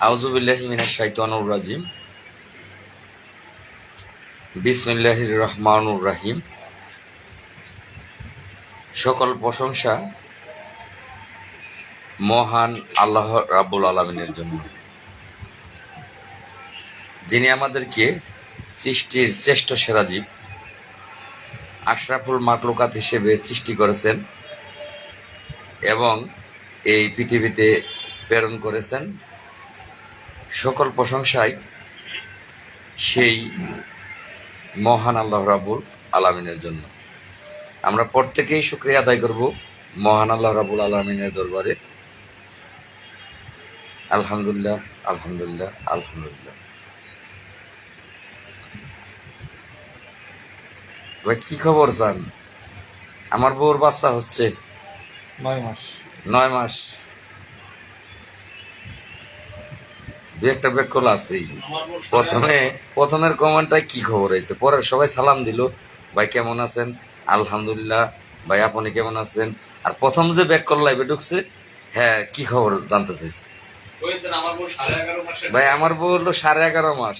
আউযু বিল্লাহি মিনাশ শাইতানির রাজিম। বিসমিল্লাহির রহমানির রহিম। সকল প্রশংসা মহান আল্লাহ রাব্বুল আলামিনের জন্য, যিনি আমাদেরকে সৃষ্টির শ্রেষ্ঠ সেরা জীব আশরাফুল মাখলুকাত হিসেবে সৃষ্টি করেছেন এবং এই পৃথিবীতে প্রেরণ করেছেন। সকল প্রশংসাই সেই মহান আল্লাহ রাব্বুল আলামিনের জন্য। আমরা প্রত্যেকেই শুকরিয়া আদায় করব মহান আল্লাহ রাব্বুল আলামিনের দরবারে। আলহামদুলিল্লাহ, আলহামদুলিল্লাহ, আলহামদুলিল্লাহ। ভাই কি খবর চান? আমার বউর বাচ্চা হচ্ছে 9 মাস। দু একটা ব্যাকল আছেই। প্রথমের কমেন্টটাই কি খবর হয়েছে, পরে সবাই সালাম দিল, ভাই কেমন আছেন? আলহামদুলিল্লাহ। ভাই আপনি কেমন আছেন? আর প্রথম যে ব্যাকল লাইভে ঢুকছে, হ্যাঁ কি খবর জানতে চাইছে। ভাই আমার বউ হলো 11.5 মাস।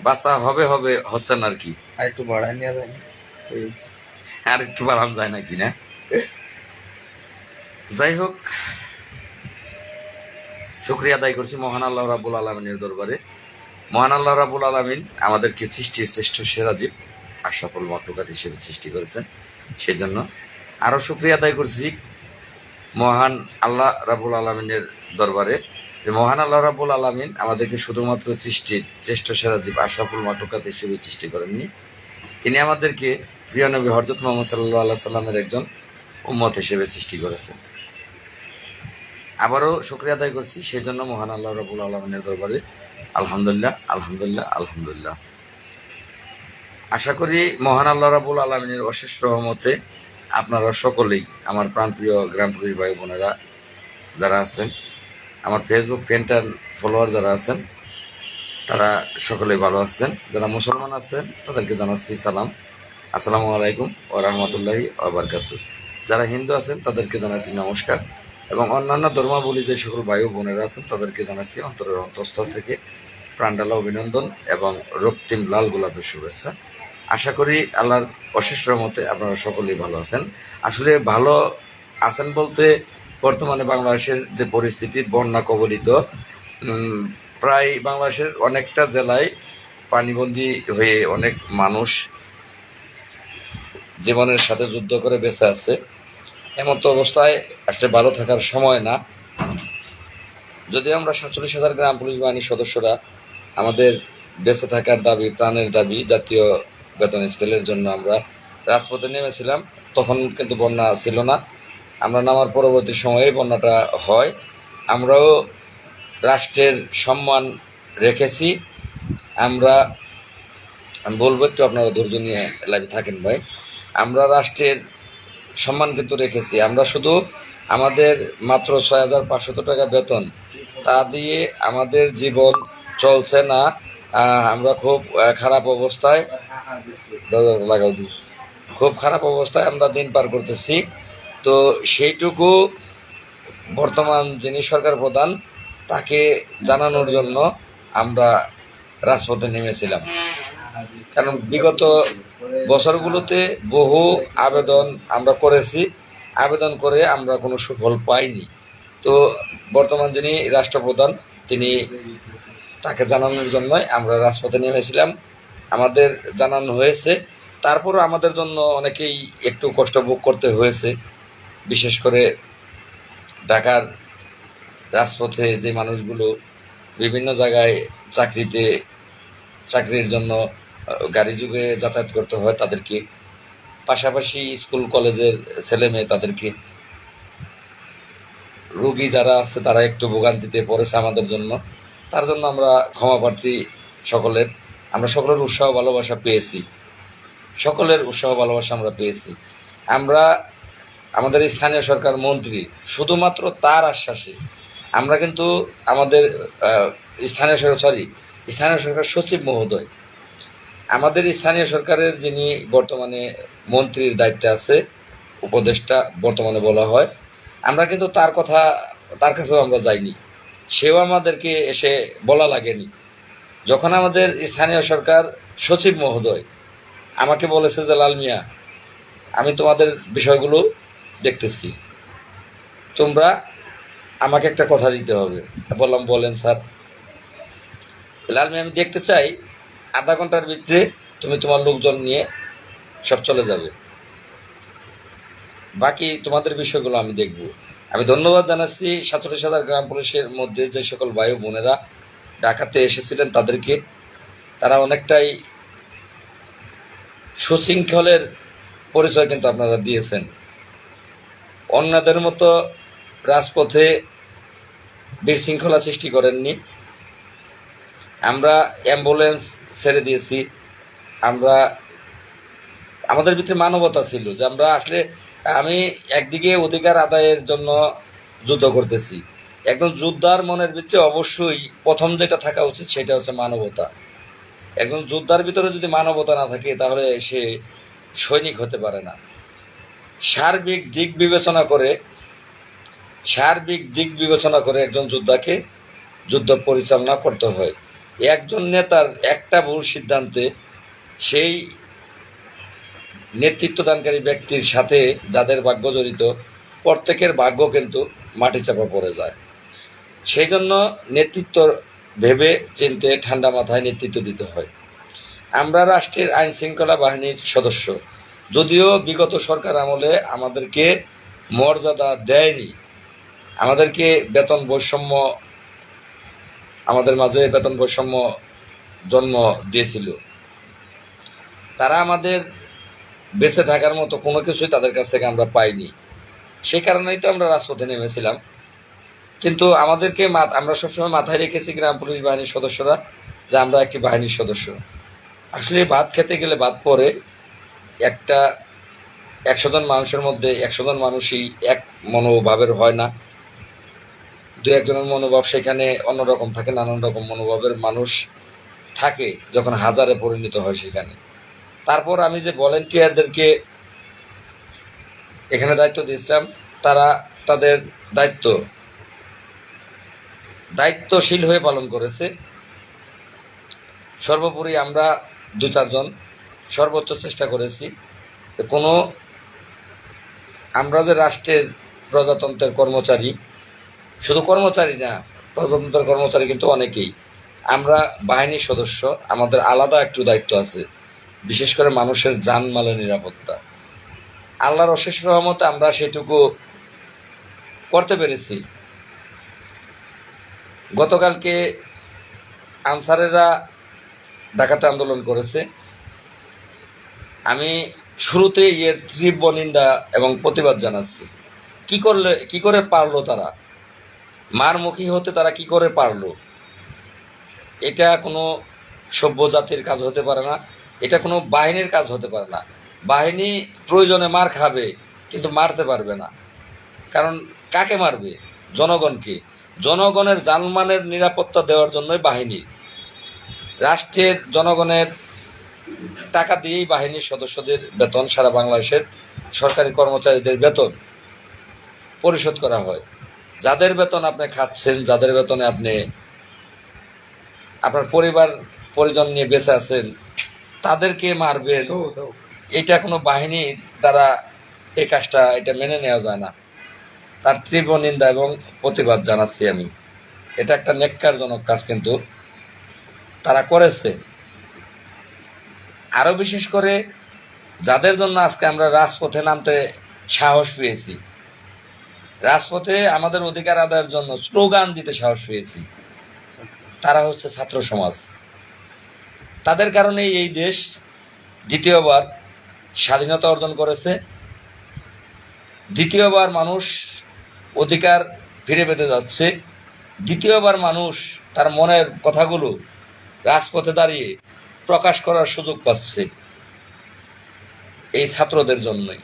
বাচ্চা হবে হচ্ছে না আর কি। আর একটু বাড়ায় নেওয়া যায়, আর একটু বাড়ানো যায় নাকি না? যাই হোক, শুকরিয়া আদায় করছি মহান আল্লাহ রাব্বুল আলামিনের দরবারে। মহান আল্লাহ রাব্বুল আলামিন আমাদেরকে সৃষ্টির শ্রেষ্ঠ সেরা জীব আশরাফুল মাখলুকাত হিসেবে সৃষ্টি করেছেন, সেই জন্য আরো শুকরিয়া আদায় করছি মহান আল্লাহ রাব্বুল আলামিনের দরবারে যে মহান আল্লাহ রাব্বুল আলামিন আমাদেরকে শুধুমাত্র সৃষ্টির শ্রেষ্ঠ সেরা জীব আশরাফুল মাখলুকাত হিসেবে সৃষ্টি করেননি, তিনি আমাদেরকে প্রিয় নবী হযরত মুহাম্মদ সাল্লাল্লাহু আলাইহি সাল্লামের একজন উম্মত হিসেবে সৃষ্টি করেছেন। আবারও শুকরিয়া আদায় করছি সেই জন্য মহান আল্লাহ রাব্বুল আলামিনের দরবারে। আলহামদুলিল্লাহ, আলহামদুলিল্লাহ, আলহামদুলিল্লাহ। আশা করি মহান আল্লাহ রাব্বুল আলামিনের অশেষ রহমতে আপনারা সকলেই, আমার প্রাণপ্রিয় গ্রামপুরীর ভাই বোনেরা যারা আছেন, আমার ফেসবুক ফ্রেন্ড অ্যান্ড ফলোয়ার যারা আছেন, তারা সকলেই ভালো আছেন। যারা মুসলমান আছেন তাদেরকে জানাচ্ছি সালাম, আসসালামু আলাইকুম ওয়া রাহমাতুল্লাহি ওয়া বারাকাতুহু। যারা হিন্দু আছেন তাদেরকে জানাচ্ছি নমস্কার, এবং অন্যান্য ধর্মাবলী যে সকল ভাই ও বোনেরা আছেন তাদেরকে জানাচ্ছি অন্তরের অন্তঃস্থল থেকে প্রাণঢালা অভিনন্দন এবং রক্তিম লাল গোলাপের শুভেচ্ছা। আশা করি আল্লাহর অশেষ রহমতে আপনারা সকলেই ভালো আছেন। আসলে ভালো আছেন বলতে, বর্তমানে বাংলাদেশের যে পরিস্থিতি, বন্যা কবলিত, প্রায় বাংলাদেশের অনেকটা জেলায় পানিবন্দী হয়ে অনেক মানুষ জীবনের সাথে যুদ্ধ করে বেঁচে আছে। এমন তো অবস্থায় আসলে ভালো থাকার সময় না। যদি আমরা 47,000 গ্রাম পুলিশ বাহিনীর সদস্যরা আমাদের বেঁচে থাকার দাবি, প্রাণের দাবি, জাতীয় বেতন স্কেলের জন্য আমরা রাজপথে নেমেছিলাম, তখন কিন্তু বন্যা ছিল না। আমরা নামার পরবর্তী সময়ে বন্যাটা হয়। আমরাও রাষ্ট্রের সম্মান রেখেছি। আমি বলবো একটু আপনারা ধৈর্য নিয়ে লাইভে থাকেন ভাই। আমরা রাষ্ট্রের সম্মান কিন্তু রেখেছি। আমরা শুধু আমাদের মাত্র 6,500 টাকা বেতন, তা দিয়ে আমাদের জীবন চলছে না। আমরা খুব খারাপ অবস্থায়, খুব খারাপ অবস্থায় আমরা দিন পার করতেছি। তো সেইটুকু বর্তমান যিনি সরকার প্রধান, তাকে জানানোর জন্য আমরা রাজপথে নেমেছিলাম। কারণ বিগত বছরগুলোতে বহু আবেদন আমরা করেছি, আবেদন করে আমরা কোনো সুফল পাইনি। তো বর্তমান যিনি রাষ্ট্রপ্রধান, তাকে জানানোর জন্যই আমরা রাজপথে নেমেছিলাম। আমাদের জানানো হয়েছে, তারপরও আমাদের জন্য অনেকেই একটু কষ্ট ভোগ করতে হয়েছে। বিশেষ করে ঢাকার রাজপথে যে মানুষগুলো বিভিন্ন জায়গায় চাকরির জন্য গাড়ি যুগে যাতায়াত করতে হয় তাদেরকে, পাশাপাশি স্কুল কলেজের ছেলে মেয়ে তাদেরকে, রোগী যারা আছে তারা একটু ভোগান্তিতে পড়েছে আমাদের জন্য। তার জন্য আমরা ক্ষমা প্রার্থী সকলের। আমরা সকলের উৎসাহ ভালোবাসা পেয়েছি, সকলের উৎসাহ ভালোবাসা আমরা পেয়েছি। আমরা আমাদের স্থানীয় সরকার মন্ত্রী, শুধুমাত্র তার আশ্বাসে আমরা কিন্তু আমাদের স্থানীয় সরকার সচিব মহোদয়, আমাদের স্থানীয় সরকারের যিনি বর্তমানে মন্ত্রীর দায়িত্বে আছে, উপদেষ্টা বর্তমানে বলা হয়, আমরা কিন্তু তার কাছেও আমরা যাইনি, সেও আমাদেরকে এসে বলা লাগেনি। যখন আমাদের স্থানীয় সরকার সচিব মহোদয় আমাকে বলেছে যে লাল মিয়া, আমি তোমাদের বিষয়গুলো দেখতেছি, তোমরা আমাকে একটা কথা দিতে হবে। বললাম বলেন স্যার। লাল মিয়া, আমি দেখতে চাই আধা ঘন্টার ভিতরে তুমি তোমার লোকজন নিয়ে সব চলে যাবে, বাকি তোমাদের বিষয়গুলো আমি দেখব। আমি ধন্যবাদ জানাচ্ছি 47,000 গ্রাম পুলিশের মধ্যে যে সকল ভাই বোনেরা ঢাকাতে এসেছিলেন তাদেরকে। তারা অনেকটাই সুশৃঙ্খলের পরিচয় কিন্তু আপনারা দিয়েছেন। অন্যদের মতো রাজপথে বিশৃঙ্খলা সৃষ্টি করেননি। আমরা অ্যাম্বুলেন্স ছেড়ে দিয়েছি। আমাদের ভিতরে মানবতা ছিল যে আমরা আসলে, আমি একদিকে অধিকার আদায়ের জন্য যুদ্ধ করতেছি, একজন যোদ্ধার মনের ভিতরে অবশ্যই প্রথম যেটা থাকা উচিত সেটা হচ্ছে মানবতা। একজন যোদ্ধার ভিতরে যদি মানবতা না থাকে তাহলে সে সৈনিক হতে পারে না। সার্বিক দিক বিবেচনা করে একজন যোদ্ধাকে যুদ্ধ পরিচালনা করতে হয়। একজন নেতার একটা ভুল সিদ্ধান্তে সেই নেতৃত্বদানকারী ব্যক্তির সাথে যাদের ভাগ্য জড়িত প্রত্যেকের ভাগ্য কিন্তু মাটি চাপা পড়ে যায়। সেই জন্য নেতৃত্ব ভেবে চিনতে ঠান্ডা মাথায় নেতৃত্ব দিতে হয়। আমরা রাষ্ট্রের আইন শৃঙ্খলা বাহিনীর সদস্য, যদিও বিগত সরকার আমলে আমাদেরকে মর্যাদা দেয়নি, আমাদেরকে আমাদের মাঝে বেতন বৈষম্য জন্ম দিয়েছিল। তারা আমাদের বেঁচে থাকার মতো কোনো কিছুই তাদের কাছ থেকে আমরা পাইনি। সেই কারণেই তো আমরা রাজপথে নেমেছিলাম। কিন্তু আমরা সবসময় মাথায় রেখেছি গ্রাম পুলিশ বাহিনীর সদস্যরা যে আমরা একটি বাহিনীর সদস্য। আসলে ভাত খেতে গেলে ভাত পরে 100 জন মানুষের মধ্যে 100 জন মানুষই এক মনোভাবের হয় না। দু একজনের মনোভাব সেখানে অন্যরকম থাকে, নানান রকম মনোভাবের মানুষ থাকে যখন হাজারে পরিণত হয় সেখানে। তারপর আমি যে ভলেন্টিয়ারদেরকে এখানে দায়িত্ব দিয়েছিলাম, তারা তাদের দায়িত্বশীল হয়ে পালন করেছে। সর্বোপরি আমরা 2-4 জন সর্বোচ্চ চেষ্টা করেছি আমরা যে রাষ্ট্রের প্রজাতন্ত্রের কর্মচারী, শুধু কর্মচারী না, প্রজাতন্ত্রের কর্মচারী কিন্তু অনেকেই, আমরা বাহিনীর সদস্য, আমাদের আলাদা একটু দায়িত্ব আছে, বিশেষ করে মানুষের জানমালের নিরাপত্তা। আল্লাহর অশেষ রহমতে আমরা সেটুকু করতে পেরেছি। গতকালকে আনসারেরা ঢাকাতে আন্দোলন করেছে। আমি শুরুতে এর তীব্র নিন্দা এবং প্রতিবাদ জানাচ্ছি। কি করে পারলো তারা, মারমুখী হতে তারা কি করে পারলো? এটা কোনো সভ্য জাতির কাজ হতে পারে না, এটা কোনো বাহিনীর কাজ হতে পারে না। বাহিনী প্রয়োজনে মার খাবে কিন্তু মারতে পারবে না। কারণ কাকে মারবে? জনগণকে। জনগণের জানমালের নিরাপত্তা দেওয়ার জন্যই বাহিনী। রাষ্ট্রের জনগণের টাকা দিয়েই বাহিনীর সদস্যদের বেতন, সারা বাংলাদেশের সরকারি কর্মচারীদের বেতন পরিশোধ করা হয়। যাদের বেতন আপনি খাচ্ছেন, যাদের বেতনে আপনি আপনার পরিজন নিয়ে বেঁচে আছেন, তাদেরকে মারবেন, এটা কোনো বাহিনীর দ্বারা এই কাজটা এটা মেনে নেওয়া যায় না। তার তীব্র নিন্দা এবং প্রতিবাদ জানাচ্ছি আমি। এটা একটা ন্যাক্কারজনক কাজ কিন্তু তারা করেছে। আরো বিশেষ করে যাদের জন্য আজকে আমরা রাজপথে নামতে সাহস পেয়েছি, রাজপথে আমাদের অধিকার আদায়ের জন্য স্লোগান দিতে সাহস পেয়েছি, তারা হচ্ছে ছাত্র সমাজ। তাদের কারণেই এই দেশ দ্বিতীয়বার স্বাধীনতা অর্জন করেছে, দ্বিতীয়বার মানুষ অধিকার ফিরে পেতে যাচ্ছে, দ্বিতীয়বার মানুষ তার মনের কথাগুলো রাজপথে দাঁড়িয়ে প্রকাশ করার সুযোগ পাচ্ছে এই ছাত্রদের জন্যই।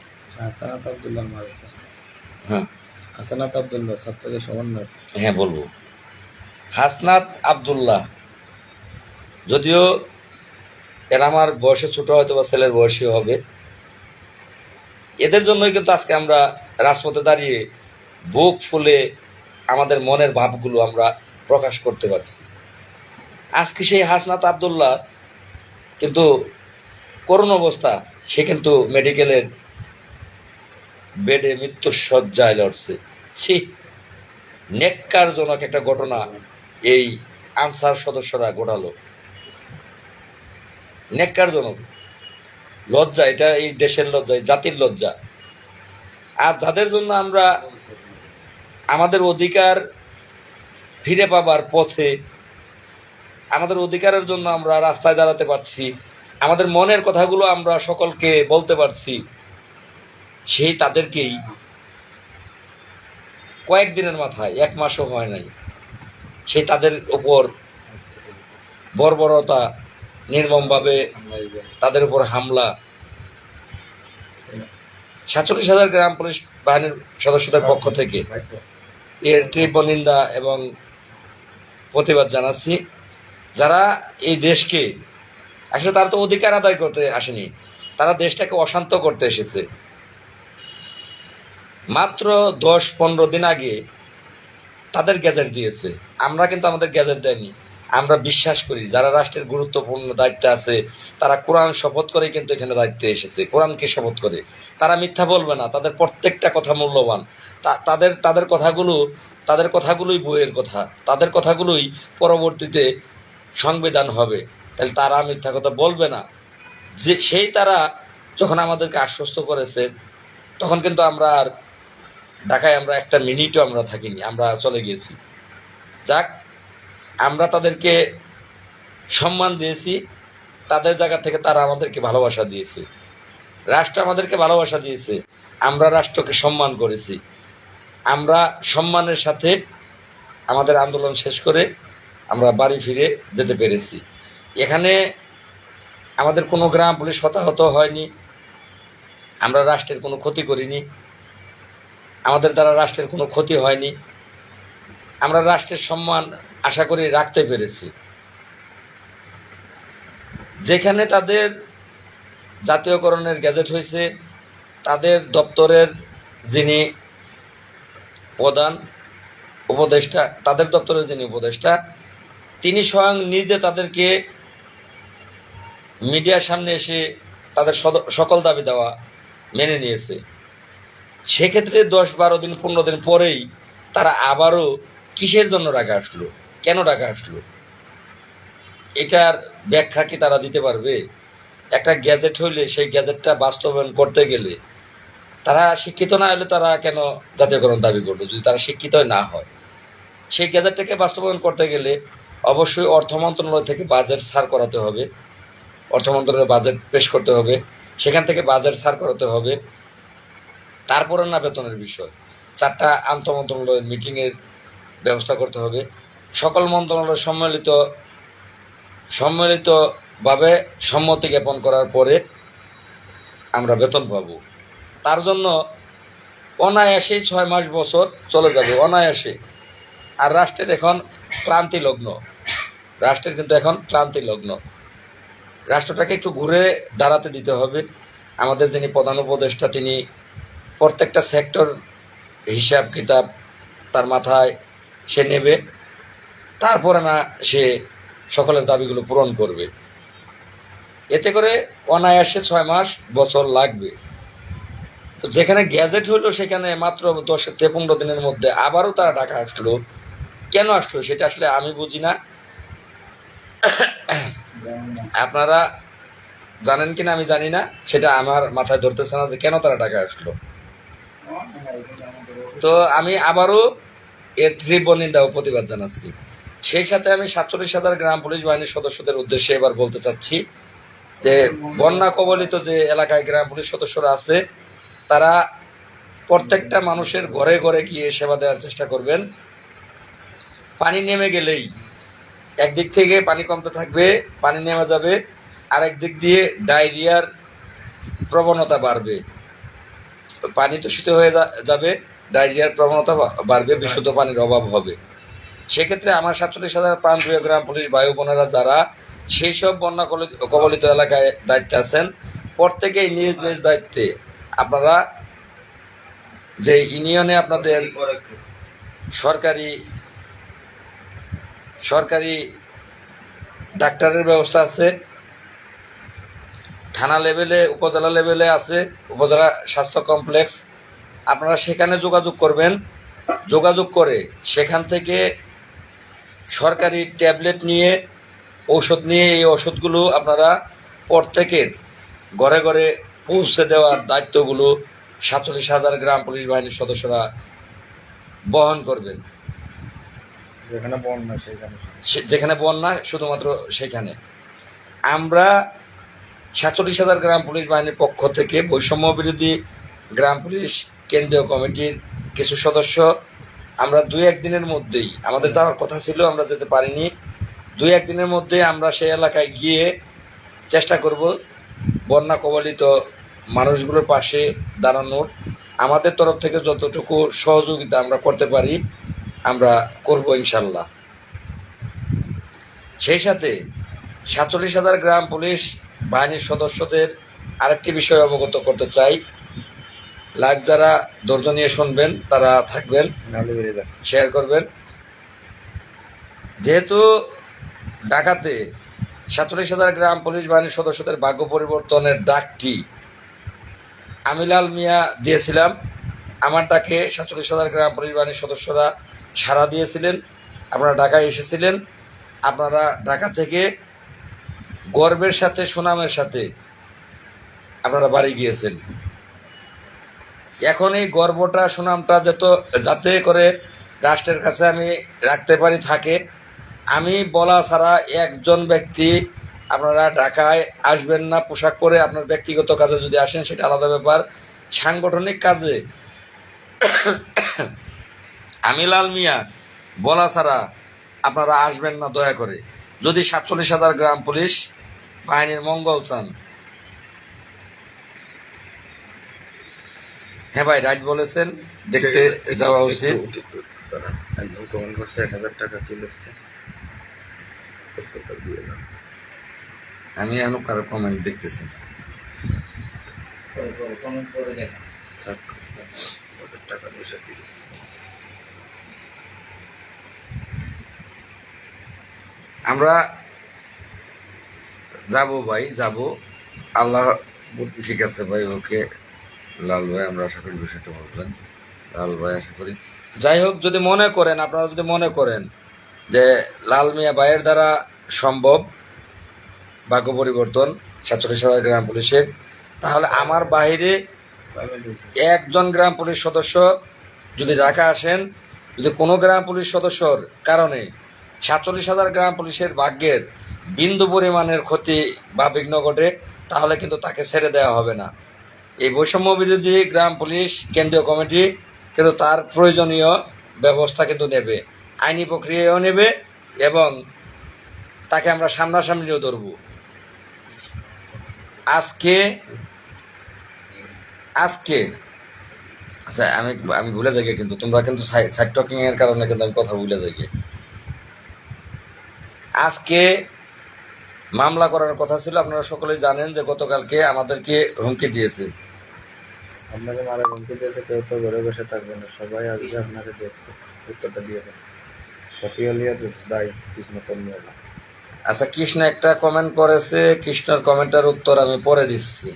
হ্যাঁ বলবো, হাসনাত আব্দুল্লাহ, যদিও এরা আমার বয়সে ছোট, হয়তো বা ছেলের বয়সী হবে, এদের জন্যই কিন্তু আজকে আমরা রাজপথে দাঁড়িয়ে বুক ফুলে আমাদের মনের ভাবগুলো আমরা প্রকাশ করতে পারছি। আজকে সেই হাসনাত আব্দুল্লাহ কিন্তু করুণ অবস্থা, সে কিন্তু মেডিকেলের বেডে মৃত্যুর শয্যায় লড়ছে। ছি, নেক্কারজনক একটা ঘটনা এই আনসার সদস্যরা ঘটালো। নেক্কারজনক, লজ্জা, এটা এই দেশের লজ্জা, এই জাতির লজ্জা। আর যাদের জন্য আমরা আমাদের অধিকার ফিরে পাবার পথে, আমাদের অধিকারের জন্য আমরা রাস্তায় দাঁড়াতে পারছি, আমাদের মনের কথাগুলো আমরা সকলকে বলতে পারছি, সেই তাদেরকেই কয়েকদিনের মাথায়, 1 মাসও হয় নাই, সেই তাদের উপর বর্বরতা, নির্মমভাবে তাদের উপর হামলা। 47,000 গ্রাম পুলিশ বাহিনীর সদস্যদের পক্ষ থেকে এর তীব্র নিন্দা এবং প্রতিবাদ জানাচ্ছি। যারা এই দেশকে, আসলে তারা তো অধিকার আদায় করতে আসেনি, তারা দেশটাকে অশান্ত করতে এসেছে। মাত্র 10-15 দিন আগে তাদের গ্যাজেট দিয়েছে, আমরা কিন্তু আমাদের গ্যাজেট দেয়নি। আমরা বিশ্বাস করি যারা রাষ্ট্রের গুরুত্বপূর্ণ দায়িত্বে আছে তারা কোরআন শপথ করে কিন্তু এখানে দায়িত্বে এসেছে, কোরআনকে শপথ করে। তারা মিথ্যা বলবে না, তাদের প্রত্যেকটা কথা মূল্যবান। তাদের কথাগুলোই বইয়ের কথা, তাদের কথাগুলোই পরবর্তীতে সংবিধান হবে। তাহলে তারা মিথ্যা কথা বলবে না। যে সেই তারা যখন আমাদেরকে আশ্বস্ত করেছে, তখন কিন্তু আমরা আর ঢাকায় আমরা একটা মিনিটও আমরা থাকিনি, আমরা চলে গিয়েছি। যাক, আমরা তাদেরকে সম্মান দিয়েছি, তাদের জায়গা থেকে তারা আমাদেরকে ভালোবাসা দিয়েছে। রাষ্ট্র আমাদেরকে ভালোবাসা দিয়েছে, আমরা রাষ্ট্রকে সম্মান করেছি। আমরা সম্মানের সাথে আমাদের আন্দোলন শেষ করে আমরা বাড়ি ফিরে যেতে পেরেছি। এখানে আমাদের কোনো গ্রাম পুলিশ হতাহত হয়নি, আমরা রাষ্ট্রের কোনো ক্ষতি করিনি, আমাদের দ্বারা রাষ্ট্রের কোনো ক্ষতি হয়নি। আমরা রাষ্ট্রের সম্মান আশা করি রাখতে পেরেছি। যেখানে তাদের জাতীয়করণের গ্যাজেট হয়েছে, তাদের দপ্তরের যিনি প্রধান উপদেষ্টা, তাদের দপ্তরের যিনি উপদেষ্টা, তিনি স্বয়ং নিজে তাদেরকে মিডিয়ার সামনে এসে তাদের সকল দাবি দেওয়া মেনে নিয়েছে। সেক্ষেত্রে 10-12 দিন 15 দিন পরেই তারা আবারও কিসের জন্য ঢাকা আসলো, কেন ঢাকা আসলো, এটার ব্যাখ্যা কি তারা দিতে পারবে? একটা গ্যাজেট হইলে সেই গ্যাজেটটা বাস্তবায়ন করতে গেলে তারা শিক্ষিত না হলে তারা কেন জাতীয়করণ দাবি করলো? যদি তারা শিক্ষিত না হয়, সেই গ্যাজেটটাকে বাস্তবায়ন করতে গেলে অবশ্যই অর্থ মন্ত্রণালয় থেকে বাজেট ছাড় করাতে হবে, অর্থ মন্ত্রণালয়ে বাজেট পেশ করতে হবে, সেখান থেকে বাজেট ছাড় করাতে হবে। তারপরে না বেতনের বিষয়, 4টা আন্তঃমন্ত্রণালয়ের মিটিংয়ের ব্যবস্থা করতে হবে, সকল মন্ত্রণালয় সম্মিলিতভাবে সম্মতি জ্ঞাপন করার পরে আমরা বেতন পাব। তার জন্য অনায়াসে 6 মাস বছর চলে যাবে, অনায়াসে। আর রাষ্ট্রের এখন ক্লান্তি লগ্ন, রাষ্ট্রের কিন্তু এখন ক্লান্তি লগ্ন। রাষ্ট্রটাকে একটু ঘুরে দাঁড়াতে দিতে হবে। আমাদের যিনি প্রধান উপদেষ্টা, তিনি প্রত্যেকটা সেক্টর হিসাব কিতাব তার মাথায় সে নেবে, তারপরে না সে সকলের দাবিগুলো পূরণ করবে। এতে করে অনায়াসে 6 মাস বছর লাগবে। তো যেখানে গ্যাজেট হলো সেখানে মাত্র 10-15 দিনের মধ্যে আবারও তারা ঢাকা আসলো। কেন আসলো সেটা আসলে আমি বুঝি না। আপনারা জানেন কিনা আমি জানি না, সেটা আমার মাথায় ধরতেছে না যে কেন তারা ঢাকা আসলো। তো আমি আবারও এর তীব্র নিন্দা ও প্রতিবাদ জানাচ্ছি। সেই সাথে আমি 47,000 গ্রাম পুলিশ বাহিনীর সদস্যদের উদ্দেশ্যে এবার বলতে চাচ্ছি যে বন্যা কবলিত যে এলাকায় গ্রাম পুলিশ সদস্যরা আছে, তারা প্রত্যেকটা মানুষের ঘরে ঘরে গিয়ে সেবা দেওয়ার চেষ্টা করবেন। পানি নেমে গেলেই একদিক থেকে পানি কমতে থাকবে, পানি নেমে যাবে, আর একদিক দিয়ে ডায়রিয়ার প্রবণতা বাড়বে, পানি দূষিত হয়ে যাবে, ডায়রিয়ার প্রবণতা বাড়বে, বিশুদ্ধ পানির অভাব হবে। সেক্ষেত্রে আমার 47,000 প্রাণপ্রিয় গ্রাম পুলিশ ভাই বোনেরা যারা সেই সব বন্যা কবলিত এলাকায় দায়িত্বে আছেন, প্রত্যেকেই নিজ নিজ দায়িত্বে আপনারা যে ইউনিয়নে আপনাদের সরকারি সরকারি ডাক্তারের ব্যবস্থা আছে, থানা লেভেলে উপজেলা লেভেলে আছে, উপজেলা স্বাস্থ্য কমপ্লেক্স, আপনারা সেখানে যোগাযোগ করবেন। যোগাযোগ করে সেখান থেকে সরকারি ট্যাবলেট নিয়ে ঔষধ নিয়ে এই ওষুধগুলো আপনারা প্রত্যেকের ঘরে ঘরে পৌঁছে দেওয়ার দায়িত্বগুলো 47,000 গ্রাম পুলিশ বাহিনীর সদস্যরা বহন করবেন। যেখানে বন্যা শুধুমাত্র সেখানে। আমরা 47,000 গ্রাম পুলিশ বাহিনীর পক্ষ থেকে বৈষম্য বিরোধী গ্রাম পুলিশ কেন্দ্রীয় কমিটির কিছু সদস্য আমরা 2-1 দিনের মধ্যেই, আমাদের যাওয়ার কথা ছিল, আমরা যেতে পারিনি, 2-1 দিনের মধ্যে আমরা সেই এলাকায় গিয়ে চেষ্টা করব বন্যা কবলিত মানুষগুলোর পাশে দাঁড়ানোর। আমাদের তরফ থেকে যতটুকু সহযোগিতা আমরা করতে পারি আমরা করব ইনশাল্লাহ। সেই সাথে 47,000 গ্রাম পুলিশ বাহিনীর সদস্যদের আরেকটি বিষয় অবগত করতে চাই। লাইভ যারা ধৈর্য নিয়ে শুনবেন তারা থাকবেন, শেয়ার করবেন। যেহেতু ঢাকাতে 47,000 গ্রাম পুলিশ বাহিনীর সদস্যদের ভাগ্য পরিবর্তনের ডাকটি আমি লাল মিয়া দিয়েছিলাম, আমার ডাকে 47,000 গ্রাম পুলিশ বাহিনীর সদস্যরা সাড়া দিয়েছিলেন, আপনারা ঢাকায় এসেছিলেন। আপনারা ঢাকা থেকে গর্বের সাথে সুনামের সাথে আপনারা বাড়ি গিয়েছেন। এখন এই গর্বটা সুনামটা যাতে করে রাষ্ট্রের কাছে আমি রাখতে পারি থাকে, আমি বলা ছাড়া একজন ব্যক্তি আপনারা ঢাকায় আসবেন না পোশাক পরে। আপনার ব্যক্তিগত কাজে যদি আসেন সেটা আলাদা ব্যাপার, সাংগঠনিক কাজে আমি লাল মিয়া বলা ছাড়া আপনারা আসবেন না দয়া করে। যদি 47,000 গ্রাম পুলিশ বাহিনীর মঙ্গল চান। হ্যাঁ ভাই, রাইট বলেছেন, দেখতে যাওয়া উচিত। আমি এখন কারো কমেন্ট দেখতেছি। আমরা যাব ভাই, যাব, আল্লাহ ঠিক আছে ভাই, ওকে লাল ভাই, আমরা আশা করি বিষয়টা বলবেন। লাল ভাই আশা করি, যাই হোক, যদি মনে করেন, আপনারা যদি মনে করেন যে লাল মিয়া ভাইয়ের দ্বারা সম্ভব ভাগ্য পরিবর্তন 47,000 গ্রাম পুলিশের, তাহলে আমার বাইরে একজন গ্রাম পুলিশ সদস্য যদি ঢাকা আসেন, যদি কোনো গ্রাম পুলিশ সদস্যর কারণে 47,000 গ্রাম পুলিশের ভাগ্যের বিন্দু পরিমাণের ক্ষতি বা বিঘ্ন ঘটে, তাহলে কিন্তু তাকে ছেড়ে দেওয়া হবে না। এই বৈষম্য বিরোধী গ্রাম পুলিশ কেন্দ্রীয় কমিটি কিন্তু তার প্রয়োজনীয় ব্যবস্থা কিন্তু নেবে, আইনি প্রক্রিয়াও নেবে, এবং তাকে আমরা সামনাসামনিও ধরব। আজকে আচ্ছা, আমি ভুলে যাই, কিন্তু তোমরা কিন্তু সাইড টকিং এর কারণে কিন্তু আমি কথা ভুলে যাই। আজকে মামলা করার কথা ছিল, আপনারা সকলেই জানেন যে গতকালকে আমাদেরকে হুমকি দিয়েছে। আপনাকে মারা হুমকি দিয়েছে, কেউ তো ঘরে বসে থাকবে না, সবাই আসবে আপনাকে দেখতে। উত্তরটা দিয়ে দেন। দায়ী কৃষ্ণ তন্মিয়া। আচ্ছা, কৃষ্ণ একটা কমেন্ট করেছে, কৃষ্ণের কমেন্টের উত্তর আমি পরে দিচ্ছি।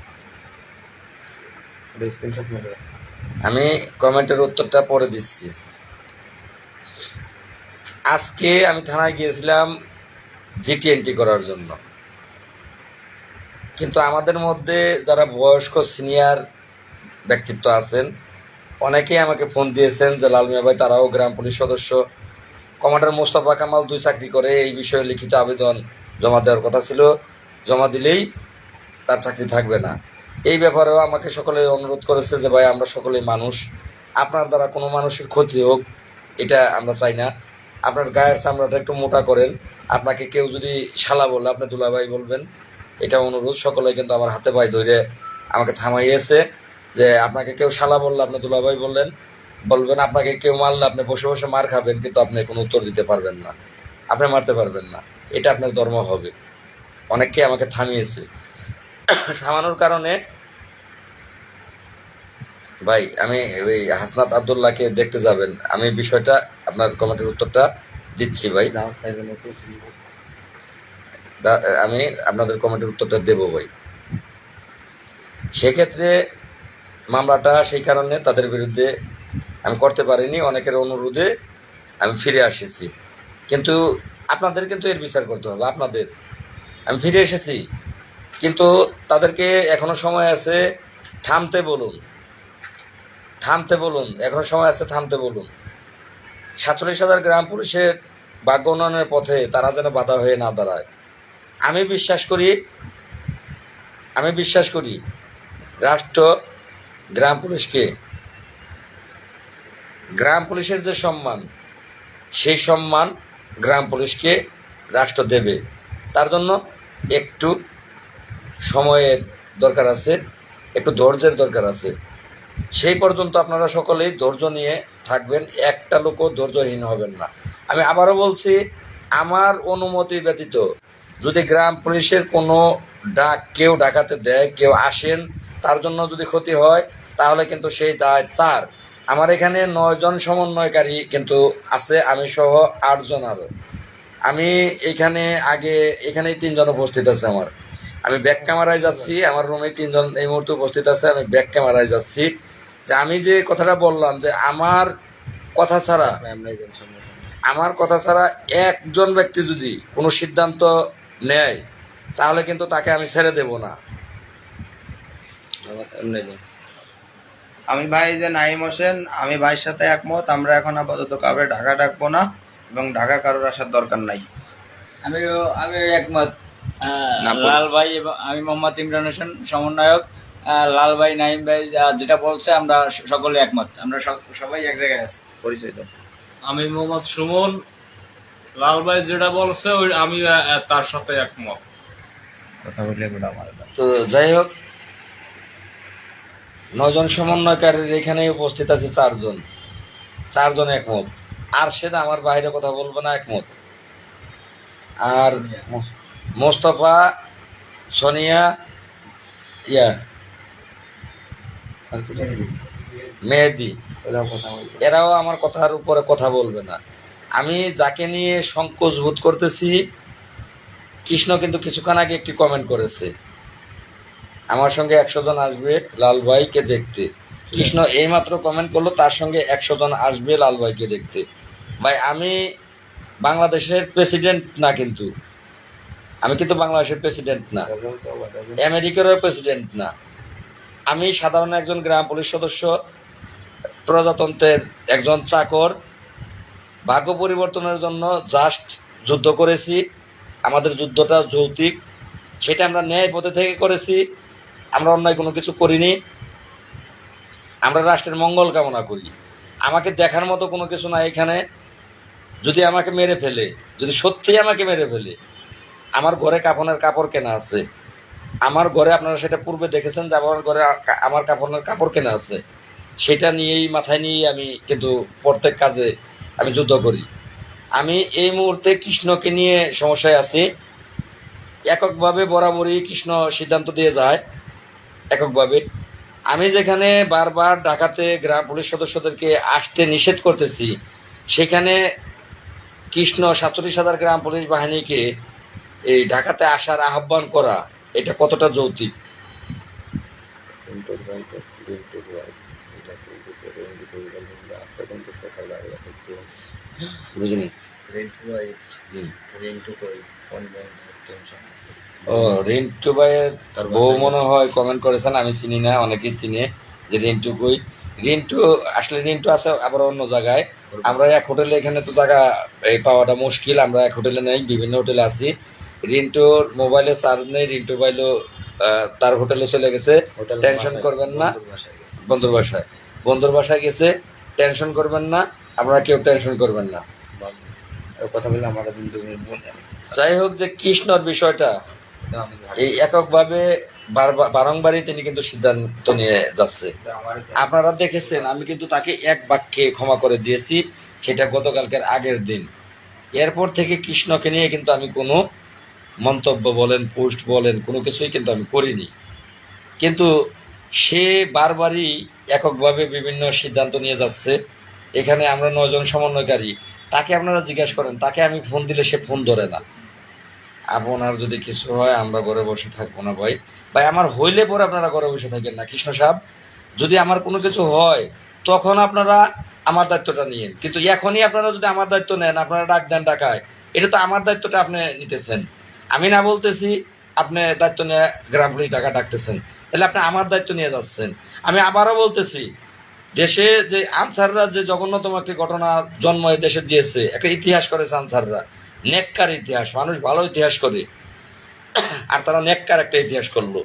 আমি কমেন্টের উত্তরটা পরে দিচ্ছি। আজকে আমি থানায় গিয়েছিলাম জিটিএনটি করার জন্য, কিন্তু আমাদের মধ্যে যারা বয়স্ক সিনিয়র ব্যক্তিত্ব আছেন অনেকেই আমাকে ফোন দিয়েছেন যে লাল মিয়া ভাই তারাও গ্রাম পুলিশ সদস্য, কমান্ডার মোস্তফা কামাল 2 চাকরি করে, এই বিষয়ে লিখিত আবেদন জমা দেওয়ার কথা ছিল, জমা দিলেই তার চাকরি থাকবে না। এই ব্যাপারেও আমাকে সকলে অনুরোধ করেছে যে ভাই আমরা সকলেই মানুষ, আপনার দ্বারা কোনো মানুষের ক্ষতি হোক এটা আমরা চাই না। আপনার গায়ের চামড়াটা একটু মোটা করেন, আপনাকে কেউ যদি শালা বলে আপনি দুলাভাই বলবেন, এটা অনুরোধ। সকলে কিন্তু আমার হাতে পায়ে ধরে আমাকে থামাইয়েছে যে আপনাকে কেউ শালা বললে আপনি দুলাভাই বলবেন, আপনাকে কেউ মারলে আপনি বসে বসে মার খাবেন, কিন্তু আপনি কোনো উত্তর দিতে পারবেন না, আপনি মারতে পারবেন না, এটা আপনার ধর্ম হবে। অনেককে আমাকে থামিয়েছে। থামানোর কারণে ভাই আমি ওই হাসনাত আব্দুল্লাহকে দেখতে যাবেন, আমি বিষয়টা আপনার কমেন্টের উত্তরটা দিচ্ছি ভাই। যাও খাইজনে খুব সুন্দর। আমি আপনাদের কমেন্টের উত্তরটা দেব ভাই। সেক্ষেত্রে মামলাটা সেই কারণে তাদের বিরুদ্ধে আমি করতে পারিনি, অনেকের অনুরোধে আমি ফিরে এসেছি। কিন্তু আপনাদের কিন্তু এর বিচার করতে হবে, আপনাদের। আমি ফিরে এসেছি, কিন্তু তাদেরকে এখনো সময় আছে, থামতে বলুন, থামতে বলুন, এখনো সময় আছে, থামতে বলুন। 47,000 গ্রাম পুলিশের ভাগ্য উন্নয়নের পথে তারা যেন বাধা হয়ে না দাঁড়ায়। আমি বিশ্বাস করি রাষ্ট্র গ্রাম পুলিশের যে সম্মান, সেই সম্মান গ্রাম পুলিশকে রাষ্ট্র দেবে। তার জন্য একটু সময়ের দরকার আছে, একটু ধৈর্যের দরকার আছে। সেই পর্যন্ত আপনারা সকলেই ধৈর্য নিয়ে থাকবেন, একটা লোকও ধৈর্যহীন হবেন না। আমি আবারও বলছি, আমার অনুমতি ব্যতীত যদি গ্রাম পুলিশের কোনো কেউ ডাকাতে দেয়, কেউ আসেন, তার জন্য যদি ক্ষতি হয়, তাহলে কিন্তু সেই দায় তার। আমার এখানে 9 জন সমন্বয়কারী কিন্তু আছে, আমি সহ 8 জন আরো। আমি এখানেই 3 জন উপস্থিত আছে আমার। আমি ব্যাক ক্যামেরায় যাচ্ছি, আমার রুমে 3 জন এই মুহূর্তে উপস্থিত আছে, আমি ব্যাক ক্যামেরায় যাচ্ছি। যে আমি যে কথাটা বললাম, যে আমার কথা ছাড়া একজন ব্যক্তি যদি কোনো সিদ্ধান্ত নেয়, তাহলে কিন্তু তাকে আমি ছেড়ে দেব না। আমি ভাই যে নাইম হোসেন, আমি ভাইয়ের সাথে একমত। আমরা এখন আপাতত কাউকে ঢাকা ডাকবো না, এবং ঢাকা কারোর আসার দরকার নাই। আমি একমত। না, লাল ভাই এবং আমি মোহাম্মদ ইমরান হোসেন, সমন্বয়ক। লাল ভাই, নাইম ভাই যেটা বলছে আমরা সকলে একমত, আমরা সবাই এক জায়গায় আছি। পরিচয় দাও। আমি মোহাম্মদ সুমন। লাল ভাই যেটা বলছে আমি তার সাথে একমত। কথা বলে এগুলো আমার দাও। তো যাই হোক, 9 জন সমন্বয়কারীর এখানে উপস্থিত আছে 4 জন, 4 জন একমত। আর সেটা আমার বাইরে কথা বলবো না, একমত। আর মোস্তফা, সোনিয়া, মেহেদি, এরাও আমার কথার উপরে কথা বলবে না। আমি যাকে নিয়ে সংকোচ বোধ করতেছি, কৃষ্ণ কিন্তু কিছুক্ষণ আগে একটি কমেন্ট করেছে, আমার সঙ্গে 100 জন আসবে লাল ভাইকে দেখতে। কৃষ্ণ এইমাত্র কমেন্ট করলো, তার সঙ্গে 100 জন আসবে লাল ভাইকে দেখতে। ভাই, আমি বাংলাদেশের প্রেসিডেন্ট না, কিন্তু আমি কিন্তু বাংলাদেশের প্রেসিডেন্ট না, আমেরিকারও প্রেসিডেন্ট না। আমি সাধারণ একজন গ্রাম পুলিশ সদস্য, প্রজাতন্ত্রের একজন চাকর। ভাগ্য পরিবর্তনের জন্য জাস্ট যুদ্ধ করেছি। আমাদের যুদ্ধটা যৌক্তিক, সেটা আমরা ন্যায় পথে থেকে করেছি, আমরা অন্যায় কোনো কিছু করিনি। আমরা রাষ্ট্রের মঙ্গল কামনা করি। আমাকে দেখার মতো কোনো কিছু না এখানে। যদি আমাকে মেরে ফেলে, যদি সত্যিই আমাকে মেরে ফেলে, আমার ঘরে কাফনের কাপড় কেনা আছে। আমার ঘরে, আপনারা সেটা পূর্বে দেখেছেন যে আমার ঘরে আমার কাফনের কাপড় কেনা আছে। সেটা নিয়েই, মাথায় নিয়েই আমি কিন্তু প্রত্যেক কাজে আমি যুদ্ধ করি। আমি এই মুহূর্তে কৃষ্ণকে নিয়ে সমস্যায় আছি। এককভাবে বরাবরই কৃষ্ণ সিদ্ধান্ত দিয়ে যায়, এককভাবে। আমি যেখানে বারবার ঢাকাতে গ্রাম পুলিশ সদস্যদেরকে আসতে নিষেধ করতেছি, সেখানে কৃষ্ণ 47,000 গ্রাম পুলিশ বাহিনীকে এই ঢাকাতে আসার আহ্বান করা, এটা কতটা যৌক্তিক? বুঝিনি। ও, রিন্টু ভাইয়ের বউ মনে হয় কমেন্ট করেছেন, আমি চিনি না, অনেকেই চিনে যে রিন্টু কই। রিন্টু আসলে রিন্টু আছে আবার অন্য জায়গায়। আমরা এক হোটেলে, এখানে তো জায়গা এই পাওয়াটা মুশকিল, আমরা এক হোটেলে নেই, বিভিন্ন হোটেলে আছি। রিন্টুর মোবাইলে চার্জ নেই, রিন্টু ভাইলো তার হোটেলে চলে গেছে, টেনশন করবেন না। বন্ধুর বাসায় গেছে, টেনশন করবেন না, আপনারা কেউ টেনশন করবেন না। কথা বলে আমার দিন তুমি বললেন। যাই হোক, যে কৃষ্ণর বিষয়টা এই এককভাবে বারংবারই তিনি কিন্তু সিদ্ধান্ত নিয়ে যাচ্ছে। আপনারা দেখেছেন, আমি কিন্তু তাকে এক বাক্যে ক্ষমা করে দিয়েছি, সেটা গতকালকের আগের দিন। এরপর থেকে কৃষ্ণকে নিয়ে কিন্তু আমি কোনো মন্তব্য বলেন, পোস্ট বলেন, কোনো কিছুই কিন্তু আমি করিনি। কিন্তু সে বারবারই এককভাবে বিভিন্ন সিদ্ধান্ত নিয়ে যাচ্ছে। এখানে আমরা 9 জন সমন্বয়কারী, তাকে আপনারা জিজ্ঞাসা করেন, তাকে আমি ফোন দিলে সে ফোন ধরে না। আপনার যদি কিছু হয় আমরা ঘরে বসে থাকবো না ভাই। ভাই আমার হইলে পরে আপনারা ঘরে বসে থাকেন না কৃষ্ণ সাহেব। যদি আমার কোনো কিছু হয় তখন আপনারা আমার দায়িত্বটা নিয়েন, কিন্তু এখনই আপনারা যদি আমার দায়িত্ব নেন, আপনারা ডাক দেন ডাকায়, এটা তো আমার দায়িত্বটা আপনি নিতেছেন। আমি না বলতেছি আপনি দায়িত্ব নিয়ে গ্রাম পুলিশ ডাকা ডাকতেছেন, তাহলে আপনি আমার দায়িত্ব নিয়ে যাচ্ছেন। আমি আবারও বলতেছি, দেশে যে আনসাররা যে জঘন্যতম একটি ঘটনা জন্ম এই দেশে দিয়েছে, একটা ইতিহাস করেছে আনসাররা, নেককার ইতিহাস। মানুষ ভালো ইতিহাস করে, আর তারা নেককার একটা ইতিহাস করলো।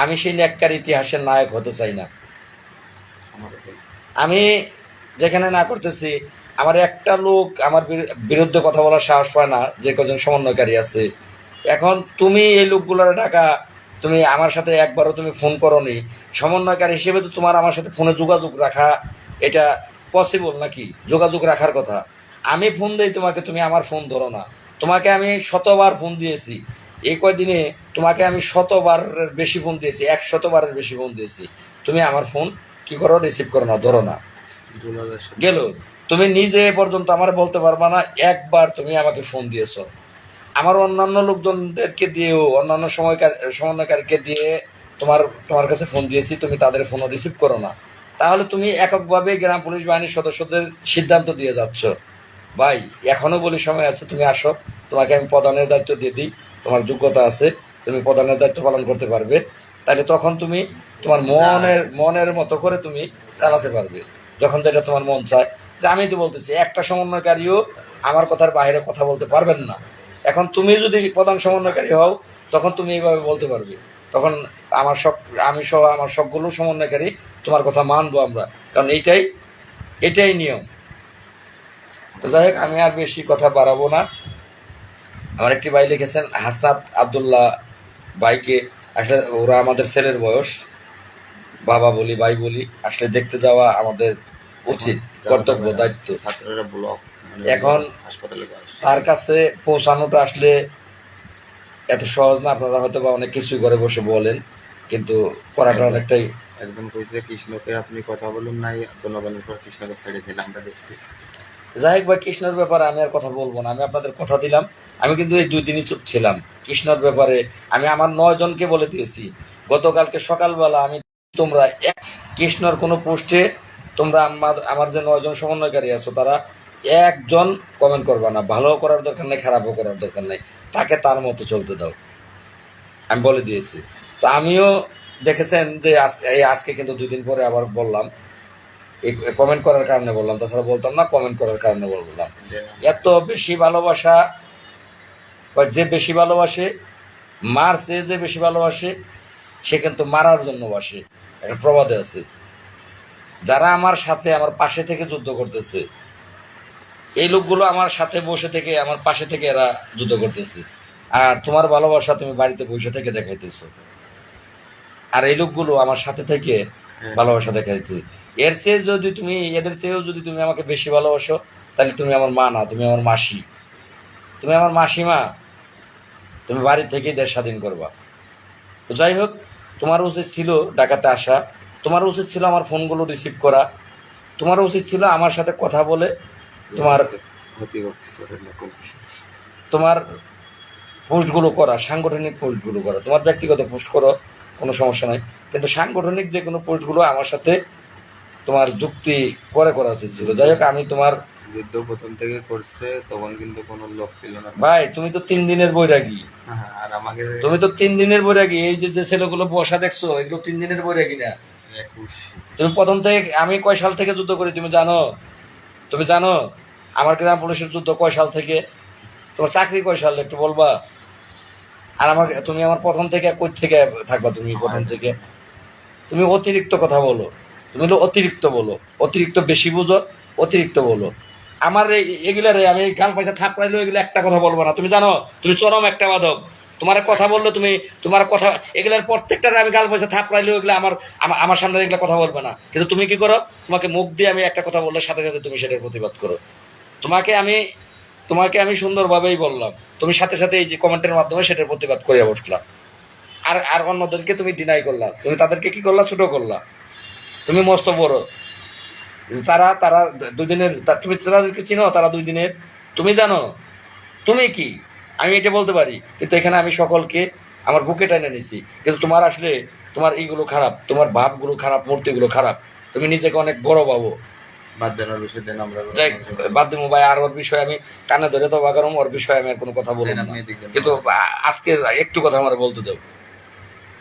আমি সেই নেককার ইতিহাসের নায়ক হতে চাই না। আমি যেখানে না করতেছি, আমার একটা লোক আমার বিরুদ্ধে কথা বলার সাহস পায় না, যে কজন সমন্বয়কারী আছে। এখন তুমি এই লোকগুলোর টাকা, তুমি আমার সাথে একবারও তুমি ফোন করোনি, সমন্বয়কারী হিসেবে তো তোমার আমার সাথে ফোনে যোগাযোগ রাখা এটা পসিবল নাকি? যোগাযোগ রাখার কথা। আমি ফোন দিই তোমাকে, তুমি আমার ফোন ধরো না। তোমাকে আমি শতবার ফোন দিয়েছি এই কয়দিনে, তোমাকে আমি 100বারের বেশি ফোন দিয়েছি, 100বারের বেশি ফোন দিয়েছি। তুমি আমার ফোন কি করো? রিসিভ করো না, ধরো না। গেল, তুমি নিজে পর্যন্ত আমার বলতে পারবা না একবার তুমি আমাকে ফোন দিয়েছো। আমার অন্যান্য লোকজনদেরকে দিয়েও, অন্যান্য সমন্বয়কারীকে দিয়ে তোমার কাছে ফোন দিয়েছি, তুমি তাদের ফোনও রিসিভ করো না। তাহলে তুমি এককভাবে গ্রাম পুলিশ বাহিনীর সদস্যদের সিদ্ধান্ত দিয়ে যাচ্ছ। ভাই এখনো বলি সময় আছে, তুমি আসো, তোমাকে আমি প্রধানের দায়িত্ব দিয়ে দিই, তোমার যোগ্যতা আছে, তুমি প্রধানের দায়িত্ব পালন করতে পারবে। তাহলে তখন তুমি তোমার মনের মতো করে তুমি চালাতে পারবে, যখন যেটা তোমার মন চায়। যে আমি তো বলতেছি, একটা সমন্বয়কারীও আমার কথার বাইরে কথা বলতে পারবেন না। এখন তুমি যদি প্রধান সমন্বয়কারী হও, তখন তুমি এইভাবে বলতে পারবে। তখন আমি সহ আমার সবগুলো সমন্বয়কারী তোমার কথা মানবো আমরা, কারণ এটাই নিয়ম। তো যাই হোক, আমি আর বেশি কথা বাড়াবো না। আমার একটি ভাই লিখেছেন, হাসনাত আবদুল্লাহ ভাইকে, আসলে ওরা আমাদের ছেলের বয়স, বাবা বলি ভাই বলি, আসলে দেখতে যাওয়া আমাদের উচিত, কর্তব্য, দায়িত্ব। ছাত্ররা ব্লক এখন হাসপাতালে তার কাছে পৌঁছানোটা আসলে এত সহজ না। আপনারা হয়তো বা অনেক কিছুই ঘরে বসে বলেন, কিন্তু করাটা অনেকটাই। একজন কইছে কৃষ্ণকে আপনি কথা বলুন নাই, জনগণের পর কৃষ্ণকে ছেড়ে দিন, আমরা দেখতেছি। যাই হোক ভাই, কৃষ্ণর ব্যাপারে আমি আর কথা বলবো না। আমি আপনাদের কথা দিলাম, আমি কিন্তু এই 2 দিনই চুপ ছিলাম। কৃষ্ণর ব্যাপারে আমি আমার 9 জনকে বলে দিয়েছি। গতকালকে সকালবেলা আমি, তোমরা কৃষ্ণর কোনো পোস্টে তোমরা আমার যে 9 জন সমন্বয়কারী আছো, তারা একজন কমেন্ট করবা না। ভালো করার দরকার নেই, খারাপও করার দরকার নেই, তাকে তার মতো চলতে দাও, আমি বলে দিয়েছি। তো আমিও দেখেছেন যে আজকে কিন্তু 2 দিন পরে আবার বললাম, এই কমেন্ট করার কারণে বললাম, তাছাড়া বলতাম না, কমেন্ট করার কারণে বললাম। এত বেশি ভালোবাসা, যে বেশি ভালোবাসে, মার চেয়ে যে বেশি ভালোবাসে, সে কিন্তু মারার জন্য বাসে, একটা প্রবাদে আছে। যারা আমার সাথে, আমার পাশে থেকে যুদ্ধ করতেছে, এই লোকগুলো আমার সাথে বসে থেকে, আমার পাশে থেকে এরা যুদ্ধ করতেছে। আর তোমার ভালোবাসা তুমি বাড়িতে বসে থেকে দেখাইতেছো, আর এই লোকগুলো আমার সাথে থেকে ভালোবাসা দেখাইতে। এর চেয়ে যদি তুমি, এদের চেয়েও যদি তুমি আমাকে বেশি ভালোবাসো, তাহলে তুমি আমার মা না, তুমি আমার মাসি, তুমি আমার মাসিমা, তুমি বাড়ি থেকেই দেশ স্বাধীন করবা। তো যাই হোক, তোমার উচিত ছিল ঢাকাতে আসা, তোমার উচিত ছিল আমার ফোনগুলো রিসিভ করা, তোমার উচিত ছিল আমার সাথে কথা বলে তোমার পোস্টগুলো করা, সাংগঠনিক পোস্টগুলো করা। তোমার ব্যক্তিগত পোস্ট করো, কোনো সমস্যা নাই, কিন্তু সাংগঠনিক যে কোনো পোস্টগুলো আমার সাথে তোমার যুক্তি করে করা উচিত ছিল। যাই হোক, আমি তোমার যুদ্ধ প্রথম থেকে করছে, তখন কিন্তু কোনো লোক ছিল না ভাই। তুমি তো 3 দিনের বৈরাগী, আর আমাকে তুমি তো 3 দিনের বৈরাগী। এই যে ছেলেগুলো বসা দেখছো, এগুলো 3 দিনের বৈরাগী না। 21 তুমি প্রথম থেকে, আমি কয় সাল থেকে যুদ্ধ করি তুমি জানো? তুমি জানো আমার গ্রাম পুলিশের যুদ্ধ কয় সাল থেকে? তোমার চাকরি কয় সাল একটু বলবা? আর তুমি আমার প্রথম থেকে কই থেকে থাকবা? তুমি প্রথম থেকে তুমি অতিরিক্ত কথা বলো, তুমি অতিরিক্ত বলো, অতিরিক্ত বেশি বুঝো, অতিরিক্ত বলো। আমার এগুলারে আমি গাল পয়সা থাপড়াইলেও এগুলো একটা কথা বলবো না। তুমি জানো তুমি চরম একটা বাদক। তোমার কথা বললে তুমি, তোমার কথা এগুলার প্রত্যেকটারে আমি গাল পয়সা থাপড়াইলেও এগুলো আমার সামনে এগুলো কথা বলবে না। কিন্তু তুমি কি করো? তোমাকে মুখ দিয়ে আমি একটা কথা বললে সাথে সাথে তুমি সেটার প্রতিবাদ করো। তোমাকে আমি সুন্দরভাবেই বললাম, তুমি সাথে সাথে এই যে কমেন্টের মাধ্যমে সেটার প্রতিবাদ করিয়া বসলাম। আর আর অন্যদেরকে তুমি ডিনাই করলা, তুমি তাদেরকে কি করলা, ছোট করলা। তুমি মস্ত বড়, তারা তারা দুদিনের, তুমি তাদেরকে চিনো, তারা 2 দিনের, তুমি জানো তুমি কি। আমি এটা বলতে পারি, কিন্তু এখানে আমি সকলকে আমার বুকে টেনে নিছি। কিন্তু তোমার আসলে তোমার এইগুলো খারাপ, তোমার ভাবগুলো খারাপ, মূর্তিগুলো খারাপ, তুমি নিজেকে অনেক বড় ভাবো। বাদ দেন ওর বিষয় দেন, আমরা যাই বাদ দেবো ভাই, আর ওর বিষয়ে আমি কানে ধরে তো বাগারম, ওর বিষয়ে আমি আর কোনো কথা বলবো না। কিন্তু আজকে একটু কথা আমার বলতে দাও।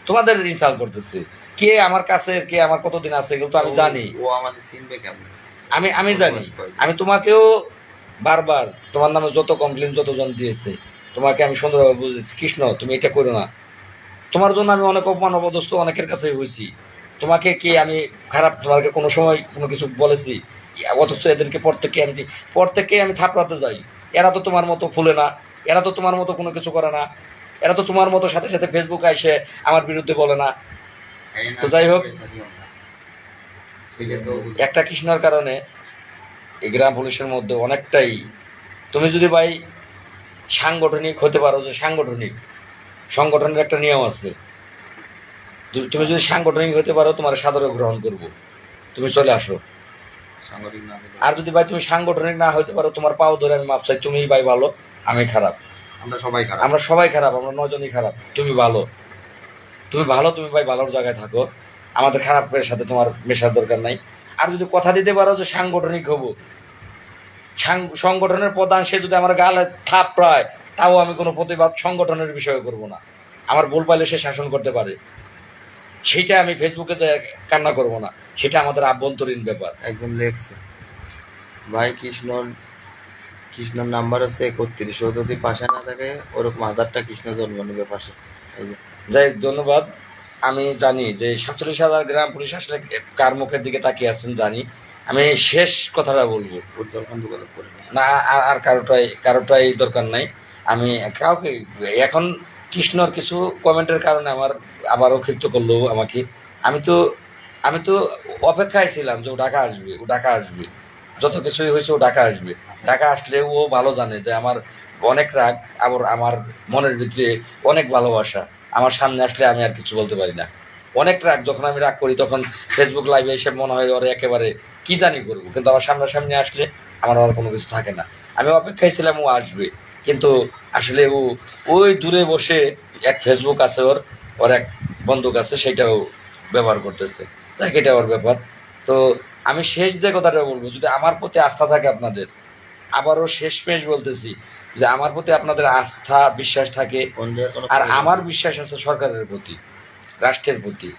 তোমাদের ইনসাল্ট করতেছে কে, আমার কাছে কে, আমার কতদিন আছে, এগুলো তো আমি জানি। ও আমাদের চিনবে কেমন? আমি জানি। আমি তোমাকেও বারবার তোমার নামে যত কমপ্লেন যতজন দিয়েছে, তোমাকে আমি সুন্দরভাবে বুঝেছি, কৃষ্ণ তুমি এটা করো না। তোমার জন্য আমি অনেক অপমান অপদস্থ অনেকের কাছে হয়েছি। তোমাকে কি আমি খারাপ, তোমাকে কোনো সময় কোনো কিছু বলেছি? অথচ এদেরকে প্রত্যেককে আমি থাপড়াতে যাই। এরা তো তোমার মতো ফুলে না, এরা তো তোমার মতো কোনো কিছু করে না, এরা তো তোমার মতো সাথে সাথে ফেসবুকে এসে আমার বিরুদ্ধে বলে না। তো যাই হোক, একটা কৃষ্ণর কারণে এই গ্রাম পুলিশের মধ্যে অনেকটাই, তুমি যদি ভাই সাংগঠনিক হতে পারো, যে সংগঠনের একটা নিয়ম আছে, তুমি যদি সাংগঠনিক হতে পারো তোমার সাদরে গ্রহণ করব, তুমি চলে আসো। সাংগঠনিক না হলে আর যদি ভাই তুমি সাংগঠনিক না হতে পারো, তোমার পাও ধরে আমি মাপ চাই, তুমি ভাই ভালো, আমি খারাপ, আমরা সবাই খারাপ। আমরা সবাই খারাপ, আমরা 9 জনই খারাপ। তুমি ভালো, তুমি ভাই ভালোর জায়গায় থাকো, আমাদের খারাপের সাথে তোমার মেশার দরকার নাই। আর যদি কথা দিতে পারো যে সাংগঠনিক হবো, সংগঠনের প্রধান সে যদি আমার গালে থাপড়ায়, তাও আমি কোনো প্রতিবাদ সংগঠনের বিষয়ে করব না। আমার ভুল পাইলে সে শাসন করতে পারে, সেটা আমি ফেসবুকে যে কান্না করব না, সেটা আমাদের আভ্যন্তরীণ ব্যাপার। একজন লেখছে, ভাই কৃষ্ণর নাম্বার আছে 31, ও যদি পাশে না থাকে ওরকম 1000টা কৃষ্ণ জন্ম নেবে পাশে। এই যে যাই হোক, ধন্যবাদ। আমি জানি যে 47,000 গ্রাম পুলিশ আসলে কার মুখের দিকে তাকিয়ে আছেন জানি। আমি শেষ কথাটা বলবো, ফুটবল বন্ধ করে না আর কারোটাই দরকার নাই। আমি কাউকে এখন কৃষ্ণর কিছু কমেন্টের কারণে আমার আবারও ক্ষিপ্ত করলো আমাকে। আমি তো অপেক্ষায় ছিলাম যে ও ঢাকা আসবে, যত কিছুই হয়েছে ও ঢাকা আসবে। ঢাকা আসলে ও ভালো জানে যে আমার অনেক রাগ, আবার আমার মনের ভিতরে অনেক ভালোবাসা। আমার সামনে আসলে আমি আর কিছু বলতে পারি না, অনেক রাগ। যখন আমি রাগ করি তখন ফেসবুক লাইভে এসে মনে হয় ওরা একেবারে কি জানি করবো, কিন্তু আমার সামনাসামনি আসলে আমার আর কোনো কিছু থাকে না। আমি অপেক্ষায় ছিলাম ও আসবে, কিন্তু আসলে ওই দূরে বসে এক ফেসবুক আছে ওর এক বন্দুক আছে, সেটাও ব্যবহার করতেছে, তাই এটা ওর ব্যাপার। তো আমি শেষ যে কথাটা বলবো, যদি আমার প্রতি আস্থা থাকে আপনাদের, আবারও শেষমেশ বলতেছি, যদি আমার প্রতি আপনাদের আস্থা বিশ্বাস থাকে, আর আমার বিশ্বাস আছে সরকারের প্রতি, রাষ্ট্রের প্রতি,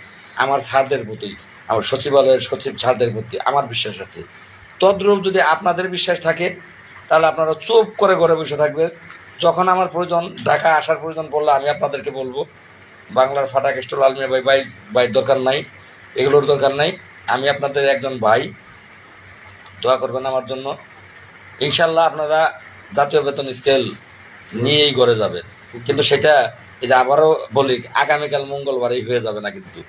আমার স্যারদের প্রতি, আমার সচিবালয়ের সচিব স্যারদের প্রতি আমার বিশ্বাস আছে, তদ্রূপ যদি আপনাদের বিশ্বাস থাকে, তাহলে আপনারা চুপ করে ঘরে বসে থাকবেন। যখন আমার প্রয়োজন, ঢাকা আসার প্রয়োজন পড়লে আমি আপনাদেরকে বলবো, বাংলার ফাটা কেষ্ট লাল মিয়া ভাই দরকার নাই, এগুলোর দরকার নাই। আমি আপনাদের একজন ভাই, দোয়া করবেন আমার জন্য। ইনশাল্লাহ আপনারা জাতীয় বেতন স্কেল নিয়েই ঘরে যাবেন, কিন্তু সেটা এই যে আবারও বলি, আগামীকাল মঙ্গলবারই হয়ে যাবে না, কিন্তু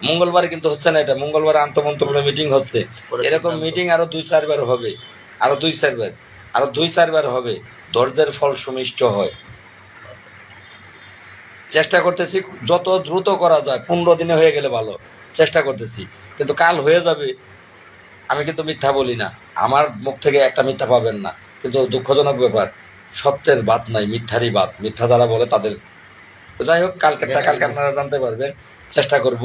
মঙ্গলবারে কিন্তু হচ্ছে না, এটা মঙ্গলবার আন্তঃমন্ত্রণালয় মিটিং হচ্ছে। এরকম মিটিং আরো 2-4 বার হবে, আরো 2-4 বার হবে, ধৈর্যের ফল সুমিষ্ট হয়। চেষ্টা করতেছি যত দ্রুত করা যায়, 15 দিনে হয়ে গেলে ভালো, চেষ্টা করতেছি, কিন্তু কাল হয়ে যাবে। আমি কিন্তু মিথ্যা বলি না, আমার মুখ থেকে একটা মিথ্যা পাবেন না। কিন্তু দুঃখজনক ব্যাপার, সত্যের বাত নাই, মিথ্যারই বাত, মিথ্যা যারা বলে তাদের। যাই হোক, কালকে আপনারা জানতে পারবেন, চেষ্টা করব।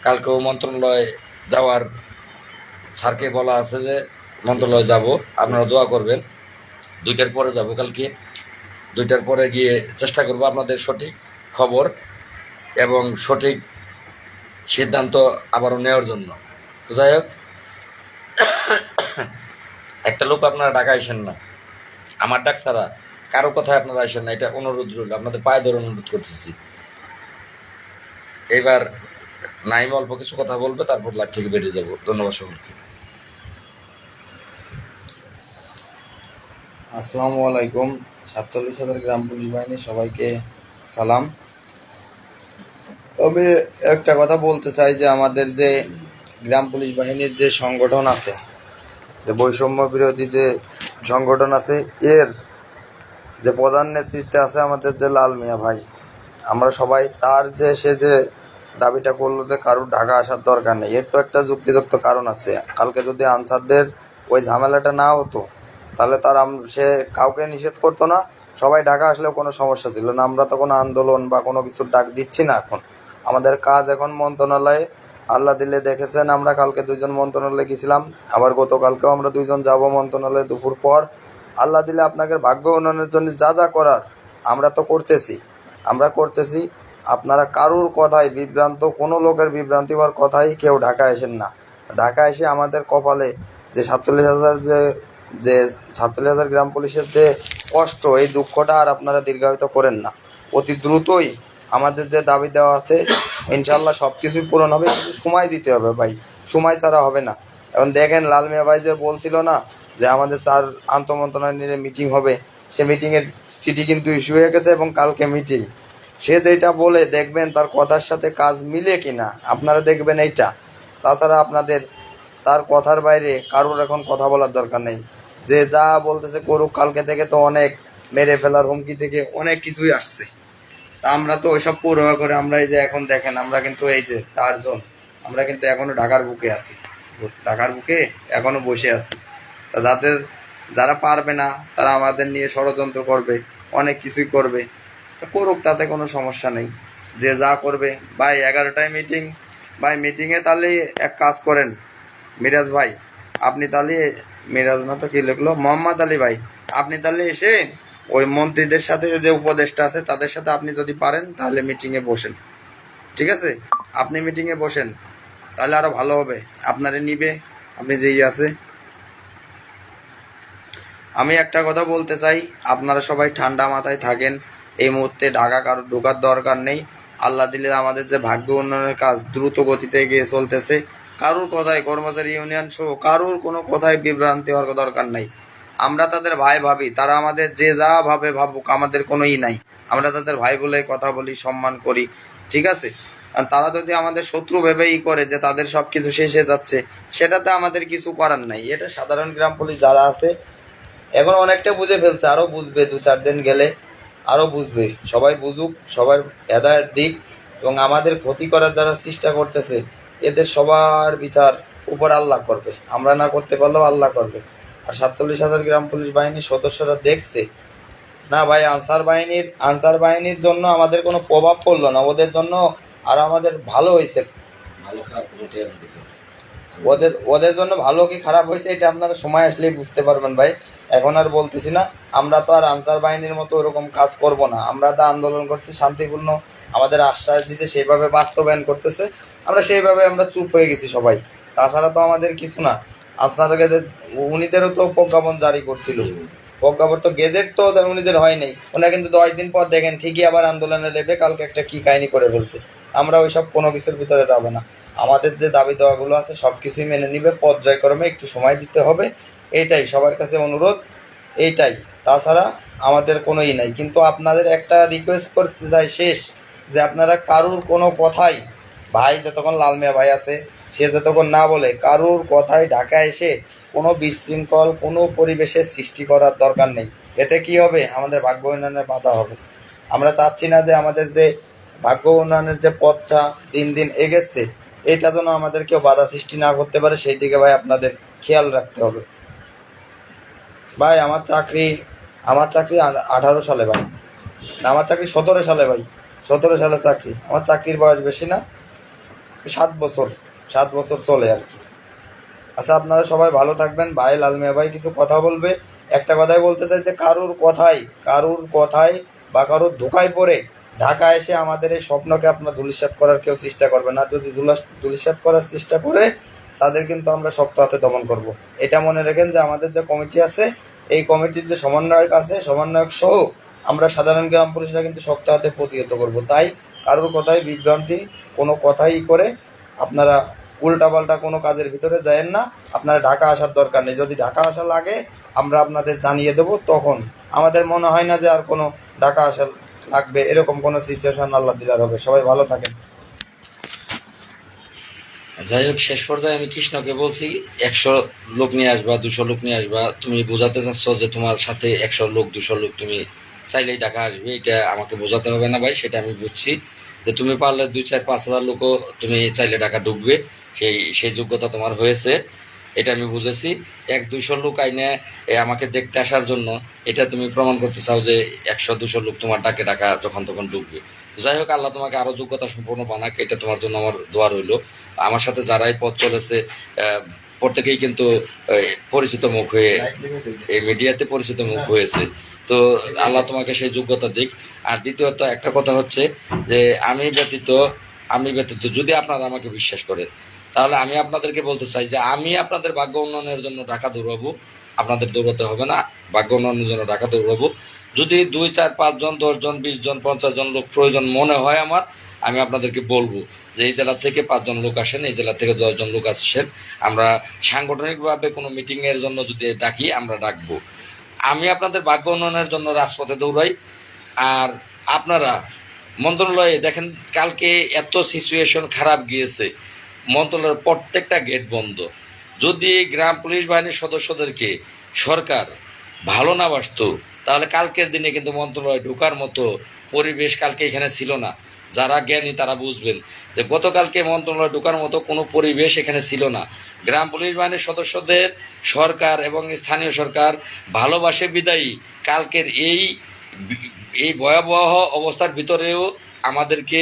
কালকেও মন্ত্রণালয়ে যাওয়ার স্যারকে বলা আছে যে মন্ত্রণালয়ে যাব, আপনারা দোয়া করবেন। 2টার পরে যাব কালকে, 2টার পরে গিয়ে চেষ্টা করব আপনাদের সঠিক খবর এবং সঠিক সিদ্ধান্ত আবারও নেওয়ার জন্য। তো যাই হোক, একটা লোক আপনারা ঢাকা আসেন না, আমার ডাক ছাড়া কারো কথায় আপনারা আসেন না, এটা অনুরোধ রইল, আপনাদের পায়ে ধরে অনুরোধ করতেছি। এবার নাইম অল্প কিছু কথা বলবে, তারপর লাইভ থেকে বেরিয়ে যাবো। ধন্যবাদ সকলকে। আসসালামু আলাইকুম। 47,000 গ্রাম পুলিশ বাহিনী সবাইকে সালাম। তবে একটা কথা বলতে চাই যে আমাদের যে গ্রাম পুলিশ বাহিনীর যে সংগঠন আছে, যে বৈষম্য বিরোধী যে সংগঠন আছে, এর যে প্রধান নেতৃত্বে আছে আমাদের যে লাল মিয়া ভাই, আমরা সবাই তার যে সে যে দাবিটা করলো যে কারুর ঢাকা আসার দরকার নেই, এর তো একটা যুক্তিযুক্ত কারণ আছে। কালকে যদি আনসারদের ওই ঝামেলাটা না হতো তাহলে তার সে কাউকে নিষেধ করতো না, সবাই ঢাকা আসলেও কোনো সমস্যা ছিল না। আমরা তো কোনো আন্দোলন বা কোনো কিছুর ডাক দিচ্ছি না। এখন আমাদের কাজ এখন মন্ত্রণালয়ে, আল্লাহ দিলে দেখেছেন আমরা কালকে 2জন মন্ত্রণালয়ে গেছিলাম, আবার গতকালকেও আমরা 2জন যাব মন্ত্রণালয়ে দুপুর পর। আল্লাহ দিলে আপনাদের ভাগ্য উন্নয়নের জন্য যা যা করার আমরা তো করতেছি। আপনারা কারুর কথায় বিভ্রান্ত, কোনো লোকের বিভ্রান্তি হওয়ার কথাই কেউ ঢাকা আসেন না। ঢাকা এসে আমাদের কপালে যে 47,000 যে 47,000 গ্রাম পুলিশের যে কষ্ট, এই দুঃখটা আর আপনারা দীর্ঘায়িত করেন না। অতি দ্রুতই আমাদের যে দাবি দেওয়া আছে ইনশাল্লাহ সব কিছুই পূরণ হবে, কিছু সময় দিতে হবে ভাই, সময় ছাড়া হবে না। এখন দেখেন লাল মিয়া ভাই যে বলছিল না যে আমাদের 4 আন্তঃমন্ত্রণালয়ের মিটিং হবে, সে মিটিংয়ের চিঠি কিন্তু ইস্যু হয়ে গেছে এবং কালকে মিটিং। সে যেটা বলে দেখবেন তার কথার সাথে কাজ মিলে কিনা, আপনারা দেখবেন এইটা। তাছাড়া আপনাদের তার কথার বাইরে কারোর এখন কথা বলার দরকার নেই। যে যা বলতেছে করুক, কালকে থেকে তো অনেক মেরে ফেলার হুমকি থেকে অনেক কিছুই আসছে। তা আমরা তো ওইসব পড়ুয়া করে আমরা এই যে এখন দেখেন আমরা কিন্তু এই যে 4 জন আমরা কিন্তু এখনো ঢাকার বুকে আছি, ঢাকার বুকে এখনো বসে আছি। তা যারা পারবে না তারা আমাদের নিয়ে ষড়যন্ত্র করবে, অনেক কিছুই করবে, করুক, তাতে কোনো সমস্যা নেই। যে যা করবে ভাই 11টায় মিটিং, ভাই মিটিংয়ে তাহলে এক কাজ করেন মিরাজ ভাই, আপনি তাহলে, মিরাজ না তো কি লিখলো, মোহাম্মদ আলী ভাই, আপনি তাহলে এসে ওই মন্ত্রীদের সাথে যে উপদেষ্টা আছে তাদের সাথে আপনি যদি পারেন তাহলে মিটিংয়ে বসেন, ঠিক আছে? আপনি মিটিংয়ে বসেন তাহলে আরও ভালো হবে, আপনারে নিবে, আপনি যেই আছে। আমি একটা কথা বলতে চাই, আপনারা সবাই ঠান্ডা মাথায় থাকেন। এই মুহূর্তে ঢাকা কারোর ঢোকার দরকার নেই। আল্লাহ দিলে আমাদের যে ভাগ্য উন্নয়নের কাজ দ্রুত গতিতে এগিয়ে চলতেছে। কারোর কথায়, কর্মচারী ইউনিয়ন সহ কারোর কোনো কথায় বিভ্রান্তি হওয়ার দরকার নাই। আমরা তাদের ভাই ভাবি, তারা আমাদের যে যা ভাবে ভাবুক, আমাদের কোনো নাই। আমরা তাদের ভাই বলে কথা বলি, সম্মান করি, ঠিক আছে? আর তারা যদি আমাদের শত্রু ভেবেই করে যে তাদের সব কিছু শেষে যাচ্ছে, সেটাতে আমাদের কিছু করার নাই। এটা সাধারণ গ্রাম পুলিশ যারা আছে এখন অনেকটা বুঝে ফেলছে, আরও বুঝবে, 2-4 দিন গেলে আরও বুঝবে। সবাই বুঝুক, সবার হেদায়েত দিক, এবং আমাদের ক্ষতি করার যারা চেষ্টা করতেছে এদের সবার বিচার উপর আল্লাহ করবে, আমরা না করতে পারলেও আল্লাহ করবে। আর 47,000 গ্রাম পুলিশ বাহিনীর সদস্যরা দেখছে না ভাই, আনসার বাহিনীর জন্য আমাদের কোনো প্রভাব পড়লো না, ওদের জন্য আর আমাদের ভালো হয়েছে। ভালো খারাপ কোনোটাই আমি দেখি না। ওদের জন্য ভালো কি খারাপ হয়েছে এটা আপনারা সময় আসলেই বুঝতে পারবেন ভাই, এখন আর বলতেছি না। আমরা তো আর আনসার বাহিনীর মতো ওরকম কাজ করব না। আমরা তো আন্দোলন করছি শান্তিপূর্ণ, আমাদের আশ্বাস দিতে সেইভাবে বাস্তবায়ন করতেছে, আমরা সেইভাবে আমরা চুপ হয়ে গেছি সবাই। তাছাড়া তো আমাদের কিছু না। আপনাদের উনিদেরও তো প্রজ্ঞাপন জারি করছিল, প্রজ্ঞাপন তো গেজেট তো উনিদের হয় নাই, ওনারা কিন্তু 10 দিন পর দেখেন ঠিকই আবার আন্দোলনে লেবে কালকে একটা কি কাহিনী করে ফেলছে। আমরা ওইসব কোনো কিছুর ভিতরে যাব না। আমাদের যে দাবি দেওয়াগুলো আছে সব কিছুই মেনে নিবে, পর্যায়ক্রমে একটু সময় দিতে হবে, এইটাই সবার কাছে অনুরোধ, এইটাই। তাছাড়া আমাদের কোনোই নাই। কিন্তু আপনাদের একটা রিকোয়েস্ট করতে চাই শেষ, যে আপনারা কারুর কোনো কথাই, ভাই যতক্ষণ লাল মিয়া ভাই আছে সে যতক্ষণ না বলে কারুর কথাই ঢাকা এসে কোনো বিশৃঙ্খল কোনো পরিবেশের সৃষ্টি করার দরকার নেই। এতে কি হবে, আমাদের ভাগ্য উন্নয়নের বাধা হবে। আমরা চাচ্ছি না যে আমাদের যে ভাগ্য উন্নয়নের যে পথটা দিন দিন এগেছে এটা যেন আমাদের কেউ বাধা সৃষ্টি না করতে পারে, সেই দিকে ভাই আপনাদের খেয়াল রাখতে হবে। ভাই আমার চাকরি 18 সালে ভাই, না আমার চাকরি 17 সালে ভাই, 17 সালে চাকরি। আমার চাকরির বয়স বেশি না, 7 বছর চলে আর কি। আচ্ছা আপনারা সবাই ভালো থাকবেন। ভাই লাল মিয়া ভাই কিছু কথা বলবে, একটা কথাই বলতে চাই যে কারুর কথায় বা কারুর ধোকায় পড়ে ঢাকা এসে আমাদের এই স্বপ্নকে আপনার ধূলিসাৎ করার কেউ চেষ্টা করবে না। যদি ধূলিসাৎ করার চেষ্টা করে তাদের কিন্তু আমরা শক্ত হাতে দমন করব। এটা মনে রাখেন যে আমাদের যে কমিটি আছে, এই কমিটির যে সমন্বয়ক আছে, সমন্বয়ক সহ আমরা সাধারণ গ্রাম পুলিশরা কিন্তু শক্ত হাতে প্রতিহত করব। তাই কারোর কথায় বিভ্রান্তি কোনো কথাই করে আপনারা উল্টাপাল্টা কোনো কাজের ভিতরে যায়েন না। আপনারা ঢাকা আসার দরকার নেই, যদি ঢাকা আসা লাগে আমরা আপনাদের জানিয়ে দেবো, তখন আমাদের মনে হয় না যে আর কোনো ঢাকা আসা লাগবে, এরকম কোনো সিচুয়েশন আল্লাহ দিলার হবে। সবাই ভালো থাকেন। যাই হোক, শেষ পর্যায়ে আমি কৃষ্ণকে বলছি 100 লোক নিয়ে আসবা, 200 লোক নিয়ে আসবা। তুমি বোঝাতে চাচ্ছ যে তোমার সাথে 100 লোক 200 লোক তুমি চাইলেই টাকা আসবে, এটা আমাকে বোঝাতে হবে না ভাই, সেটা আমি বুঝছি। যে তুমি পারলে 2, 4, 5 হাজার লোকও তুমি চাইলে টাকা ঢুকবে, সেই যোগ্যতা তোমার হয়েছে, এটা আমি বুঝেছি। 100-200 লোক আইনে আমাকে দেখতে আসার জন্য এটা তুমি প্রমাণ করতে চাও যে 100-200 লোক তোমার ডাকে টাকা যখন তখন ঢুকবে। তো যাই হোক, আল্লাহ তোমাকে আরো যোগ্যতা সম্পন্ন বানাক, এটা তোমার জন্য আমার দোয়া রইল। আমার সাথে যারাই পথ চলেছে প্রত্যেকেই কিন্তু পরিচিত মুখ হয়ে এই মিডিয়াতে পরিচিত মুখ হয়েছে। তো আল্লাহ তোমাকে সেই যোগ্যতা দিক। আর দ্বিতীয়ত একটা কথা হচ্ছে যে আমি ব্যতীত যদি আপনারা আমাকে বিশ্বাস করেন, তাহলে আমি আপনাদেরকে বলতে চাই যে আমি আপনাদের ভাগ্য উন্নয়নের জন্য টাকা দৌড়াবো, আপনাদের দৌড়াতে হবে না। ভাগ্য উন্নয়নের জন্য টাকা দৌড়াবো। যদি 2, 4, 5 জন, 10 জন, 20 জন, 50 জন লোক প্রয়োজন মনে হয় আমার, আমি আপনাদেরকে বলবো যে এই জেলা থেকে 5 জন লোক আসেন, এই জেলা থেকে 10 জন লোক আসেন, আমরা সাংগঠনিকভাবে কোনো মিটিংয়ের জন্য যদি ডাকি আমরা ডাকবো। আমি আপনাদের ভাগ্য উন্নয়নের জন্য রাজপথে দৌড়াই। আর আপনারা মন্ত্রণালয়ে দেখেন, কালকে এত সিচুয়েশন খারাপ গিয়েছে, মন্ত্রণালয়ের প্রত্যেকটা গেট বন্ধ। যদি গ্রাম পুলিশ বাহিনীর সদস্যদেরকে সরকার ভালো না বাসতো, তাহলে কালকের দিনে কিন্তু মন্ত্রণালয়ে ঢোকার মতো পরিবেশ কালকে এখানে ছিল না। যারা জ্ঞানী তারা বুঝবেন যে গতকালকে মন্ত্রণালয়ে ঢোকার মতো কোনো পরিবেশ এখানে ছিল না। গ্রাম পুলিশ বাহিনীর সদস্যদের সরকার এবং স্থানীয় সরকার ভালোবাসে বিদায়ী কালকের এই ভয়াবহ অবস্থার ভিতরেও আমাদেরকে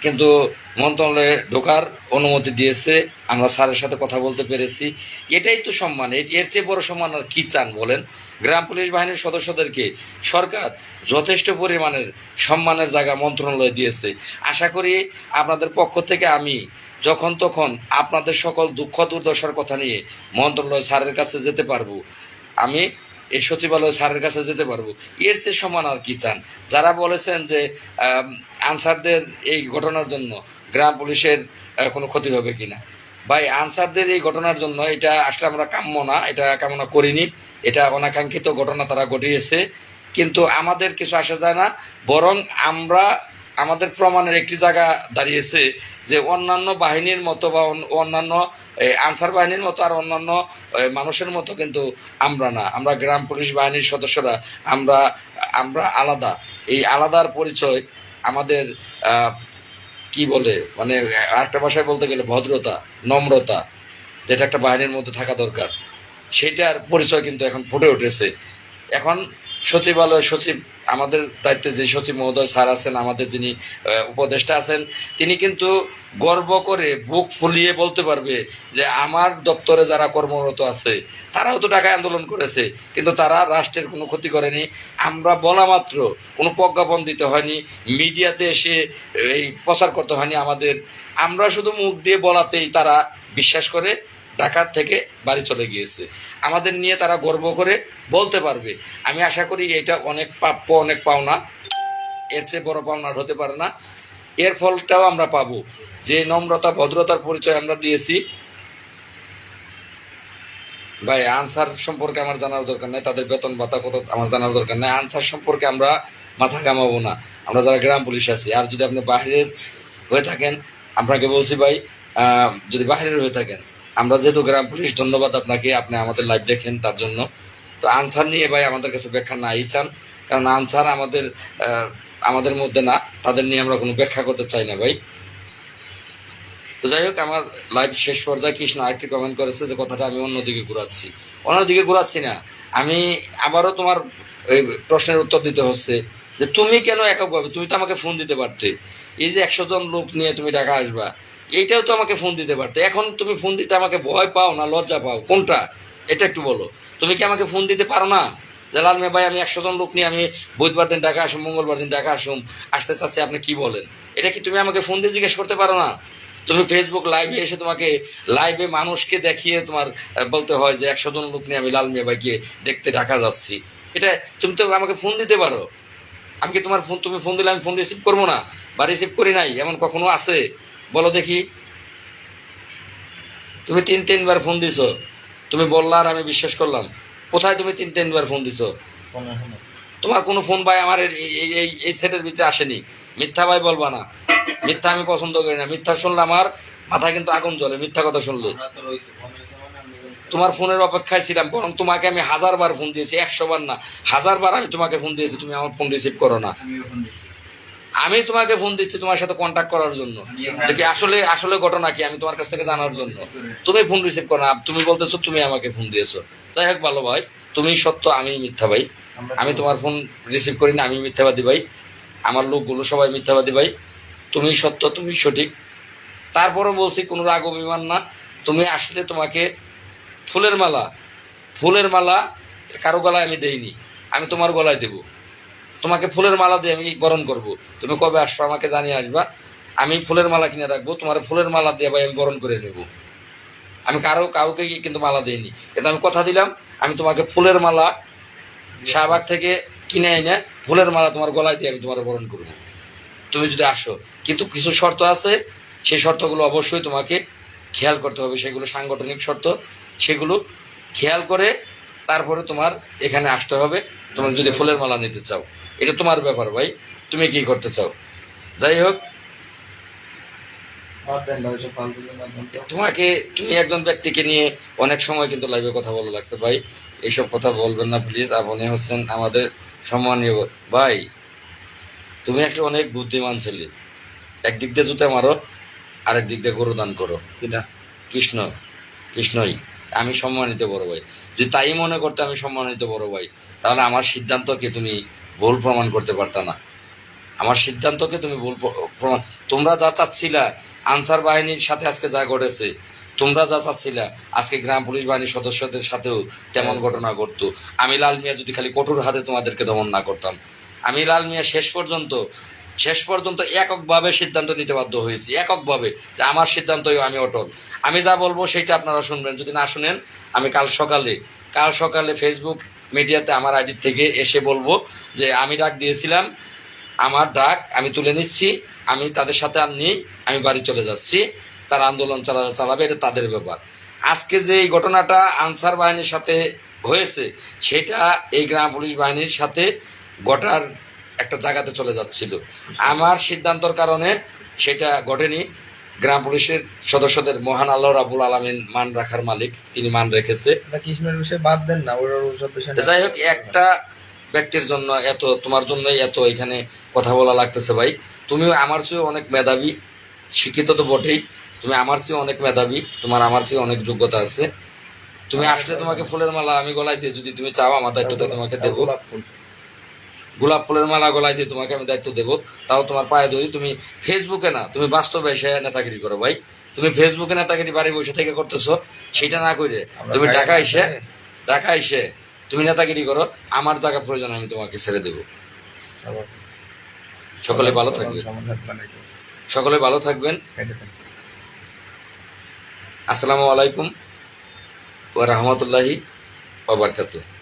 কিন্তু মন্ত্রণালয়ে ঢোকার অনুমতি দিয়েছে। আমরা স্যারের সাথে কথা বলতে পেরেছি, এটাই তো সম্মান। এর চেয়ে বড় সম্মান আর কি চান বলেন? গ্রাম পুলিশ বাহিনীর সদস্যদেরকে সরকার যথেষ্ট পরিমাণের সম্মানের জায়গা মন্ত্রণালয়ে দিয়েছে। আশা করি আপনাদের পক্ষ থেকে আমি যখন তখন আপনাদের সকল দুঃখ দুর্দশার কথা নিয়ে মন্ত্রণালয় স্যারের কাছে যেতে পারবো, আমি এই সচিবালয় স্যারের কাছে যেতে পারবো। এর চেয়ে সমান আর কি চান? যারা বলেছেন যে আনসারদের এই ঘটনার জন্য গ্রাম পুলিশের কোনো ক্ষতি হবে কিনা, ভাই আনসারদের এই ঘটনার জন্য এটা আসলে আমরা কাম্য না, এটা কামনা করিনি। এটা অনাকাঙ্ক্ষিত ঘটনা তারা ঘটিয়েছে, কিন্তু আমাদের কিছু আসা যায় না। বরং আমাদের প্রমাণের একটি জায়গা দাঁড়িয়েছে যে অন্যান্য বাহিনীর মতো বা অন্যান্য আনসার বাহিনীর মতো আর অন্যান্য মানুষের মতো কিন্তু আমরা না। আমরা গ্রাম পুলিশ বাহিনীর সদস্যরা আমরা আলাদা। এই আলাদার পরিচয় আমাদের কি বলে, মানে আরেকটা ভাষায় বলতে গেলে ভদ্রতা, নম্রতা, যেটা একটা বাহিনীর মধ্যে থাকা দরকার, সেটার পরিচয় কিন্তু এখন ফুটে উঠেছে। এখন সচিবালয় সচিব, আমাদের দায়িত্বে যে সচিব মহোদয় স্যার আছেন, আমাদের যিনি উপদেষ্টা আছেন, তিনি কিন্তু গর্ব করে বুক ফুলিয়ে বলতে পারবে যে আমার দপ্তরে যারা কর্মরত আছে তারাও তো টাকায় আন্দোলন করেছে, কিন্তু তারা রাষ্ট্রের কোনো ক্ষতি করেনি। আমরা বলা মাত্র কোনো প্রজ্ঞাপন দিতে হয়নি, মিডিয়াতে এসে এই প্রচার করতে হয়নি আমাদের। আমরা শুধু মুখ দিয়ে বলাতেই তারা বিশ্বাস করে ঢাকার থেকে বাড়ি চলে গিয়েছে। আমাদের নিয়ে তারা গর্ব করে বলতে পারবে। আমি আশা করি এটা অনেক প্রাপ্য, অনেক পাওনা, এর চেয়ে বড় পাওনার হতে পারে না। এর ফলটাও আমরা পাবো, যে নম্রতা ভদ্রতার পরিচয় আমরা দিয়েছি। ভাই আনসার সম্পর্কে আমার জানার দরকার নাই, তাদের বেতন ভাতা কত আমার জানার দরকার নাই। আনসার সম্পর্কে আমরা মাথা ঘামাবো না, আমরা যারা গ্রাম পুলিশ আছি। আর যদি আপনি বাইরের হয়ে থাকেন, আপনাকে বলছি ভাই, যদি বাইরের হয়ে থাকেন, আমরা যেহেতু গ্রাম পুলিশ, ধন্যবাদ আপনাকে, আপনি আমাদের লাইভ দেখেন তার জন্য। তো আনসার নিয়ে ভাই আমাদের কাছে ব্যাখ্যা নাই চান, কারণ আনসার আমাদের মধ্যে না, তাদের নিয়ে আমরা কোনো ব্যাখ্যা করতে চাই না ভাই। তো যাই হোক, আমার লাইভ শেষ পর্যায়ে কৃষ্ণ আরেকটি কমেন্ট করেছে যে কথাটা আমি অন্যদিকে ঘুরাচ্ছি না। আমি আবারও তোমার ওই প্রশ্নের উত্তর দিতে হচ্ছে যে তুমি কেন এককভাবে, তুমি তো আমাকে ফোন দিতে পারতে। এই যে 100 জন লোক নিয়ে তুমি ঢাকা আসবা, এইটাও তো আমাকে ফোন দিতে পারতে। এখন তুমি ফোন দিতে আমাকে ভয় পাও না লজ্জা পাও, কোনটা? এটা একটু বলো। তুমি কি আমাকে ফোন দিতে পারো না যে লাল ভাই আমি 100 জন লোক নিয়ে আমি বুধবার দিন ঢাকা আসুম, মঙ্গলবার দিন ঢাকা আসতে চাচ্ছি, আপনি কি বলেন? এটা কি তুমি আমাকে ফোন দিয়ে জিজ্ঞেস করতে পারো না? তুমি ফেসবুক লাইভে এসে তোমাকে লাইভে মানুষকে দেখিয়ে তোমার বলতে হয় যে 100 জন লোক নিয়ে আমি লাল মিয়া ভাইকে দেখতে ঢাকা যাচ্ছি। এটা তুমি তো আমাকে ফোন দিতে পারো। আমি কি তুমি ফোন দিলে আমি ফোন রিসিভ করবো না বা রিসিভ করি নাই এমন কখনো আছে? বলো দেখি। তুমি 3-3 বার ফোন দিছো, তুমি বললা আর আমি বিশ্বাস করলাম। কোথায় তুমি 3-3 বার ফোন দিছো? তোমার কোনো ফোন ভাই আমার এই সেটের ভিতরে আসেনি। মিথ্যা ভাই বলবা না, মিথ্যা আমি পছন্দ করি না। মিথ্যা শুনলে আমার মাথায় কিন্তু আগুন জ্বলে মিথ্যা কথা শুনলে। তোমার ফোনের অপেক্ষায় ছিলাম, বরং তোমাকে আমি 1000 বার ফোন দিয়েছি, 100 বার না, 1000 বার আমি তোমাকে ফোন দিয়েছি, তুমি আমার ফোন রিসিভ করো না। আমি তোমাকে ফোন দিচ্ছি তোমার সাথে কন্ট্যাক্ট করার জন্য, যে কি আসলে আসলে ঘটনা কি আমি তোমার কাছ থেকে জানার জন্য। তুমি ফোন রিসিভ করো না, তুমি বলতেছো তুমি আমাকে ফোন দিয়েছো। যাই হোক ভালো ভাই, তুমি সত্য আমি মিথ্যা ভাই। আমি তোমার ফোন রিসিভ করি না, আমি মিথ্যাবাদী ভাই, আমার লোকগুলো সবাই মিথ্যাবাদী ভাই। তুমি সত্য, তুমি সঠিক। তারপরও বলছি কোনো রাগ অভিমান না। তুমি আসলে তোমাকে ফুলের মালা কারো গলায় আমি দেইনি, আমি তোমার গলায় দেব। তোমাকে ফুলের মালা দিয়ে আমি বরণ করব। তুমি কবে আসবে আমাকে জানিয়ে আসবা, আমি ফুলের মালা কিনে রাখবো, তোমার ফুলের মালা দিয়ে ভাই আমি বরণ করে নেব। আমি কাউকে কিন্তু মালা দেইনি, কিন্তু আমি কথা দিলাম আমি তোমাকে ফুলের মালা শাহবাগ থেকে কিনে এনে ফুলের মালা তোমার গলায় দিয়ে আমি তোমার বরণ করবো, তুমি যদি আসো। কিন্তু কিছু শর্ত আছে, সেই শর্তগুলো অবশ্যই তোমাকে খেয়াল করতে হবে, সেগুলো সাংগঠনিক শর্ত, সেগুলো খেয়াল করে তারপরে তোমার এখানে আসতে হবে। তুমি যদি ফুলের মালা নিতে চাও, এটা তোমার ব্যাপার ভাই, তুমি কি করতে চাও। যাই হোক, তুমি একজন ব্যক্তিকে নিয়ে অনেক সময় কিন্তু লাইভে কথা বলা লাগছে ভাই, এইসব কথা বলবেন না প্লিজ। আপনি হচ্ছেন আমাদের সম্মানীয় ভাই, তুমি একটা অনেক বুদ্ধিমান ছেলে। একদিক দিয়ে জুতে মারো, আরেক দিক দিয়ে গরু দান করো। কৃষ্ণই আমি সম্মানিত বড় ভাই। যদি তাই মনে করতে আমি সম্মানিত বড় ভাই, তাহলে আমার সিদ্ধান্তকে তুমি ভুল প্রমাণ করতে পারতা না। আমার সিদ্ধান্তকে তুমি ভুল প্রমাণ, তোমরা যা চাচ্ছিলা আনসার বাহিনীর সাথে আজকে যা ঘটেছে, তোমরা যা চাচ্ছিলা আজকে গ্রাম পুলিশ বাহিনীর সদস্যদের সাথেও তেমন ঘটনা ঘটতো। আমি লাল মিয়া যদি খালি কঠোর হাতে তোমাদেরকে দমন না করতাম, আমি লাল মিয়া শেষ পর্যন্ত এককভাবে সিদ্ধান্ত নিতে বাধ্য হয়েছি, এককভাবে, যে আমার সিদ্ধান্তই আমি অটল। আমি যা বলবো সেইটা আপনারা শুনবেন, যদি না শুনেন আমি কাল সকালে ফেসবুক মিডিয়াতে আমার আইডি থেকে এসে বলবো যে আমি ডাক দিয়েছিলাম, আমার ডাক আমি তুলে নিচ্ছি, আমি তাদের সাথে আর নেই, আমি বাড়ি চলে যাচ্ছি, তার আন্দোলন চালাবে, এটা তাদের ব্যাপার। আজকে যে এই ঘটনাটা আনসার বাহিনীর সাথে হয়েছে, সেটা এই গ্রাম পুলিশ বাহিনীর সাথে ঘটার একটা জায়গাতে চলে যাচ্ছিল। আমার সিদ্ধান্তর কারণে সেটা ঘটেনি। গ্রাম পুলিশের সদস্যদের মহান আল্লাহ রাব্বুল আলামিন মান রাখার মালিক, তিনি মান রেখেছে। কৃষ্ণের বিষয়ে বাদ দেন না, ওসব বিষয় যাই হোক, একটা ব্যক্তির জন্য এত, তোমার জন্যই এত এখানে কথা বলা লাগতেছে ভাই। তুমিও আমার চেয়ে অনেক মেধাবী, শিক্ষিত তো বটেই, তুমি আমার চেয়ে অনেক মেধাবী, তোমার আমার চেয়ে অনেক যোগ্যতা আছে। তুমি আসলে তোমাকে ফুলের মালা আমি গলায় দিয়ে, যদি তুমি চাও আমার দায়িত্বটা তোমাকে দেবো। গোলাপ ফুলের মালা গলায় দিয়ে তোমাকে আমি দায়িত্ব দেবো, তাও তোমার পায়ে ধরি। তুমি ফেসবুকে না, তুমি বাস্তবে এসে নেতাগিরি করো ভাই। তুমি ফেসবুকে নেতাগিরি বাড়ি বসে থেকে করতেছো, সেটা না করে তুমি ঢাকা এসে তুমি নেতাগিরি করো। আমার জায়গা প্রয়োজন, আমি তোমাকে ছেড়ে দেবো। সকলে ভালো থাকবেন। আসসালামু আলাইকুম ওয়া রাহমাতুল্লাহি ওয়া বারাকাতুহু।